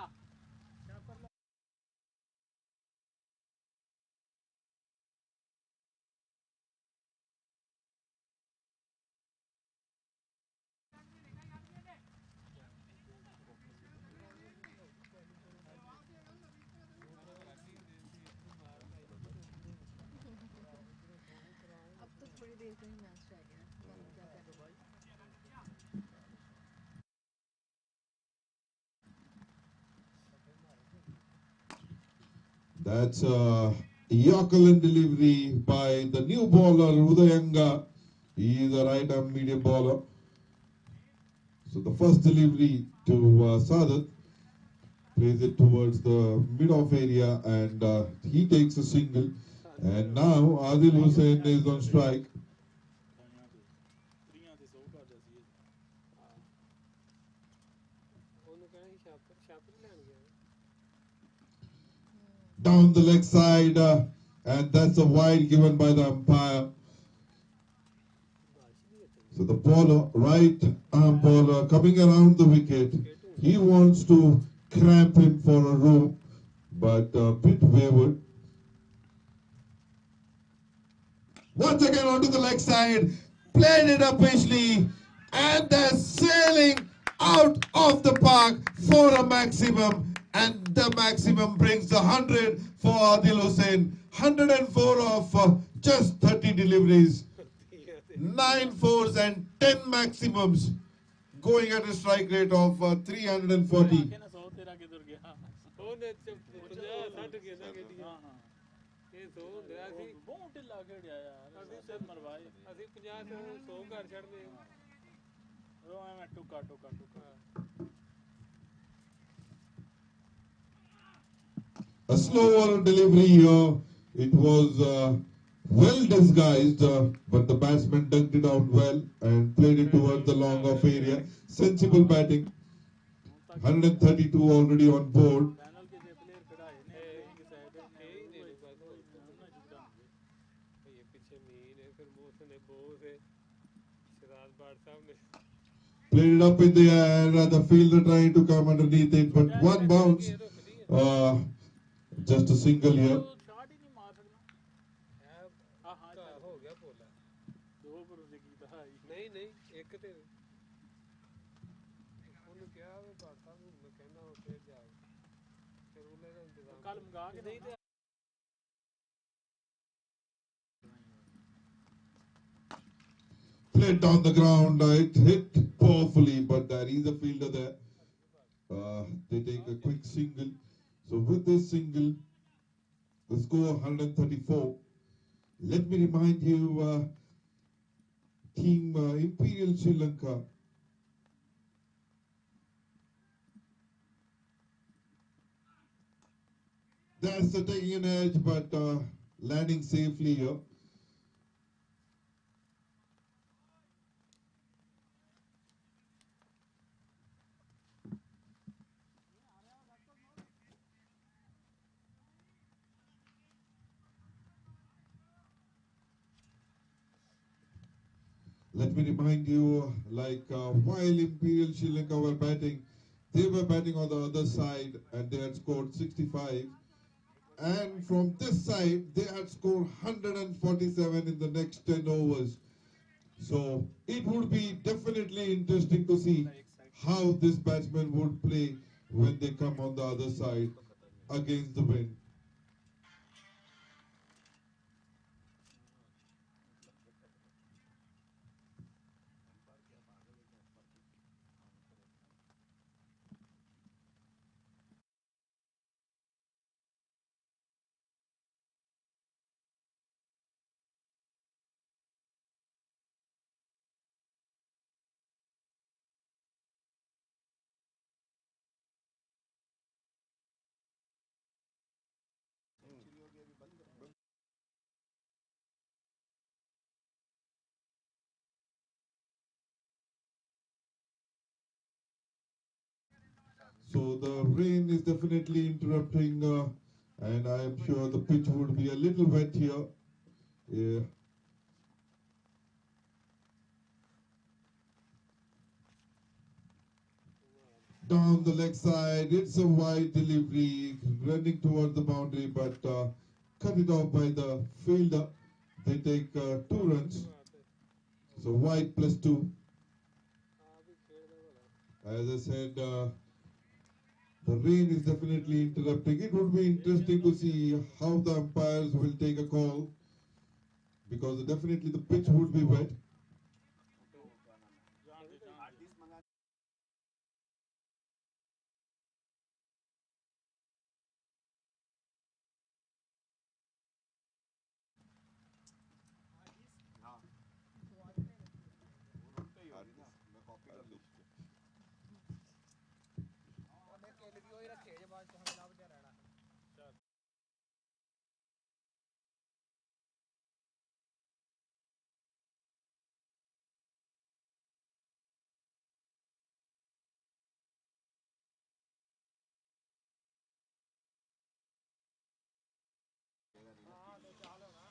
अब तो थोड़ी देर का ही मैच रह गया है क्या करें That's a Yorkerland delivery by the new bowler Udayanga. He is a right-arm medium bowler. So the first delivery to Sadat, plays it towards the mid-off area, and he takes a single. And now Adil Hussain is on strike. Down the leg side, and that's a wide given by the umpire. So the bowler, right arm bowler, coming around the wicket, he wants to cramp him for a rope, but a bit wayward. Once again onto the leg side, played it up Ashley, and they're sailing out of the park for a maximum, and the maximum brings the 100 for Adil Hussain. 104 of just 30 deliveries, 9 fours and 10 maximums, going at a strike rate of 340. ਇਹ ਸੋ ਹੁੰਦਿਆ ਸੀ ਬਹੁਤ ਢਿੱਲਾ ਖੇਡਿਆ ਯਾਰ ਅਸੀਂ 50 ਤੋਂ 100 ਘਰ ਛੱਡਦੇ ਉਹ ਐਵੇਂ ਟੁਕਾ A slower delivery here. It was well disguised, but the batsman dunked it out well and played it towards the long off area. Sensible batting. 132 already on board. Played it up in the air, the fielder trying to come underneath it, but one bounce. Just a single here. Played down the ground, it hit powerfully, but there is a fielder there. They take a quick single. So with this single, the score 134. Let me remind you, Team Imperial Sri Lanka. That's taking an edge, but landing safely here. Let me remind you, while Imperial Sri Lanka were batting, they were batting on the other side and they had scored 65. And from this side, they had scored 147 in the next 10 overs. So it would be definitely interesting to see how this batsman would play when they come on the other side against the wind. So the rain is definitely interrupting, and I am sure the pitch would be a little wet here. Yeah. Down the leg side, it's a wide delivery, running toward the boundary, but cut it off by the fielder. They take 2 runs, so wide +2. As I said, the rain is definitely interrupting. It would be interesting to see how the umpires will take a call, because definitely the pitch would be wet.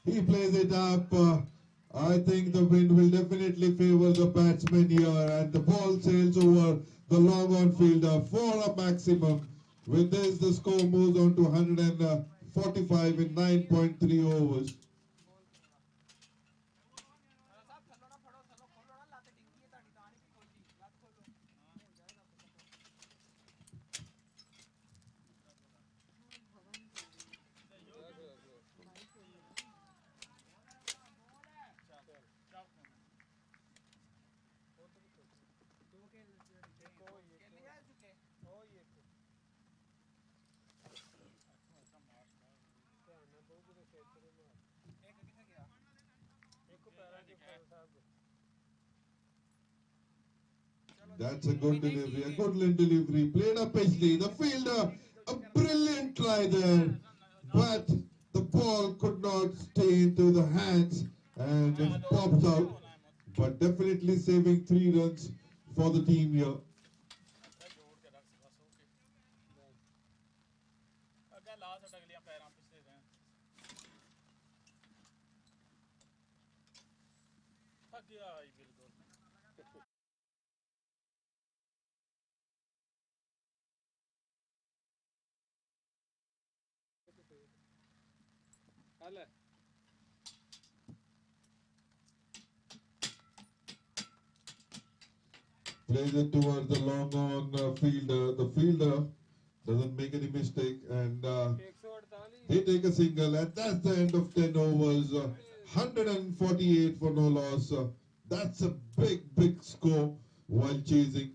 He plays it up. I think the wind will definitely favor the batsman here, and the ball sails over the long on fielder for a maximum. With this, the score moves on to 145 in 9.3 overs. That's a good delivery, a good delivery. Played up Paisley, the fielder, a brilliant try there. But the ball could not stay into the hands and it popped out. But definitely saving 3 runs for the team here. Plays it towards the long on fielder. The fielder doesn't make any mistake, and they take a single, and that's the end of 10 overs. 148 for no loss. That's a big score while chasing.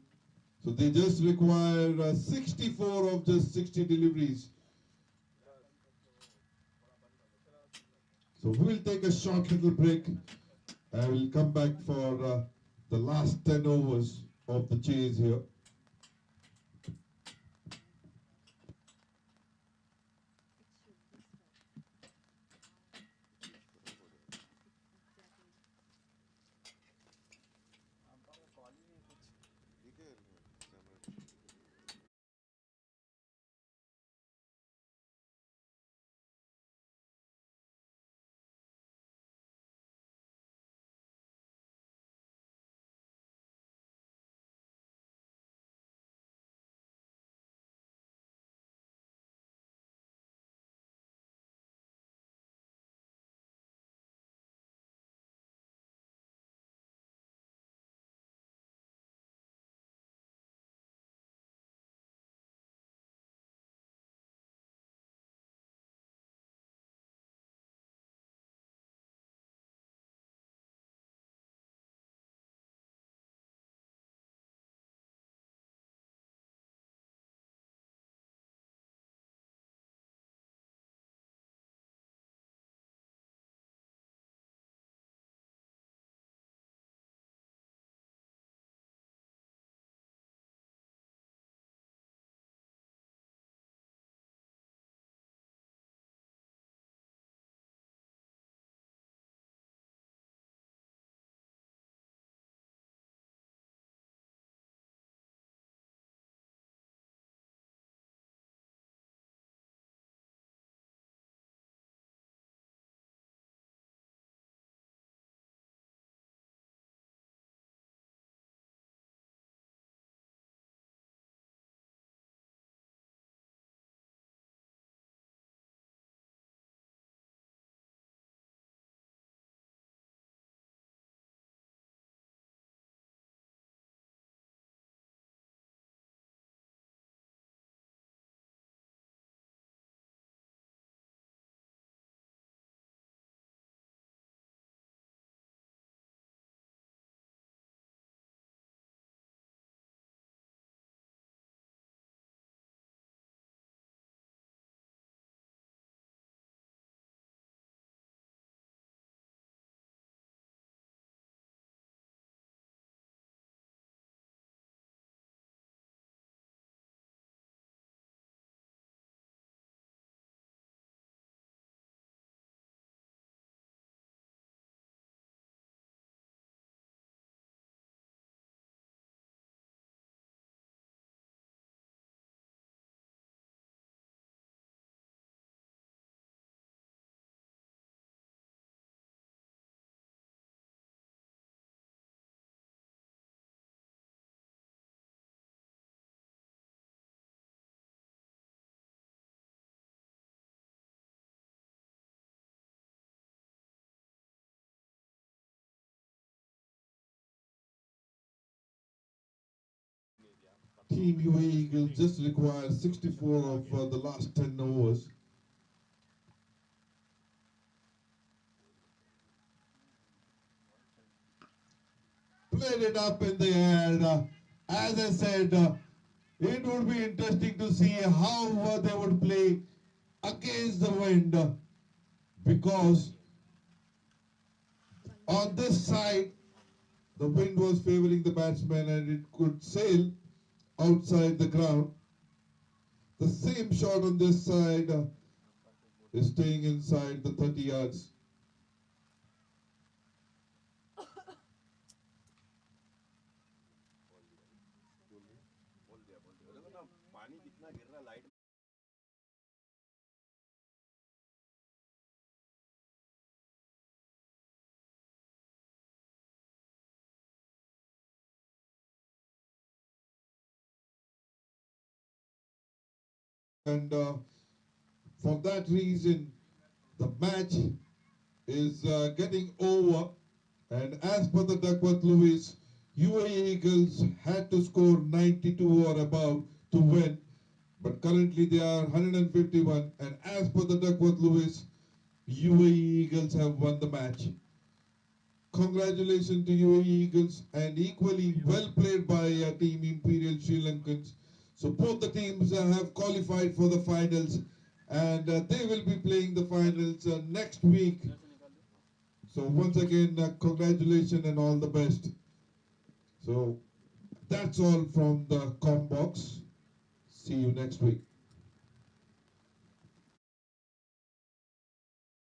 So they just require 64 of just 60 deliveries. So we'll take a short little break. I will come back for the last 10 overs of the chase here. Team UAE Eagles just requires 64 of the last 10 overs. Played it up in the air. As I said, it would be interesting to see how they would play against the wind, because on this side the wind was favoring the batsman and it could sail outside the ground. The same shot on this side is staying inside the 30 yards. And for that reason, the match is getting over. And as per the Duckworth Lewis, UAE Eagles had to score 92 or above to win. But currently they are 151. And as per the Duckworth Lewis, UAE Eagles have won the match. Congratulations to UAE Eagles, and equally well played by Team Imperial Sri Lankans. So both the teams have qualified for the finals, and they will be playing the finals next week. So once again, congratulations and all the best. So that's all from the Com box. See you next week.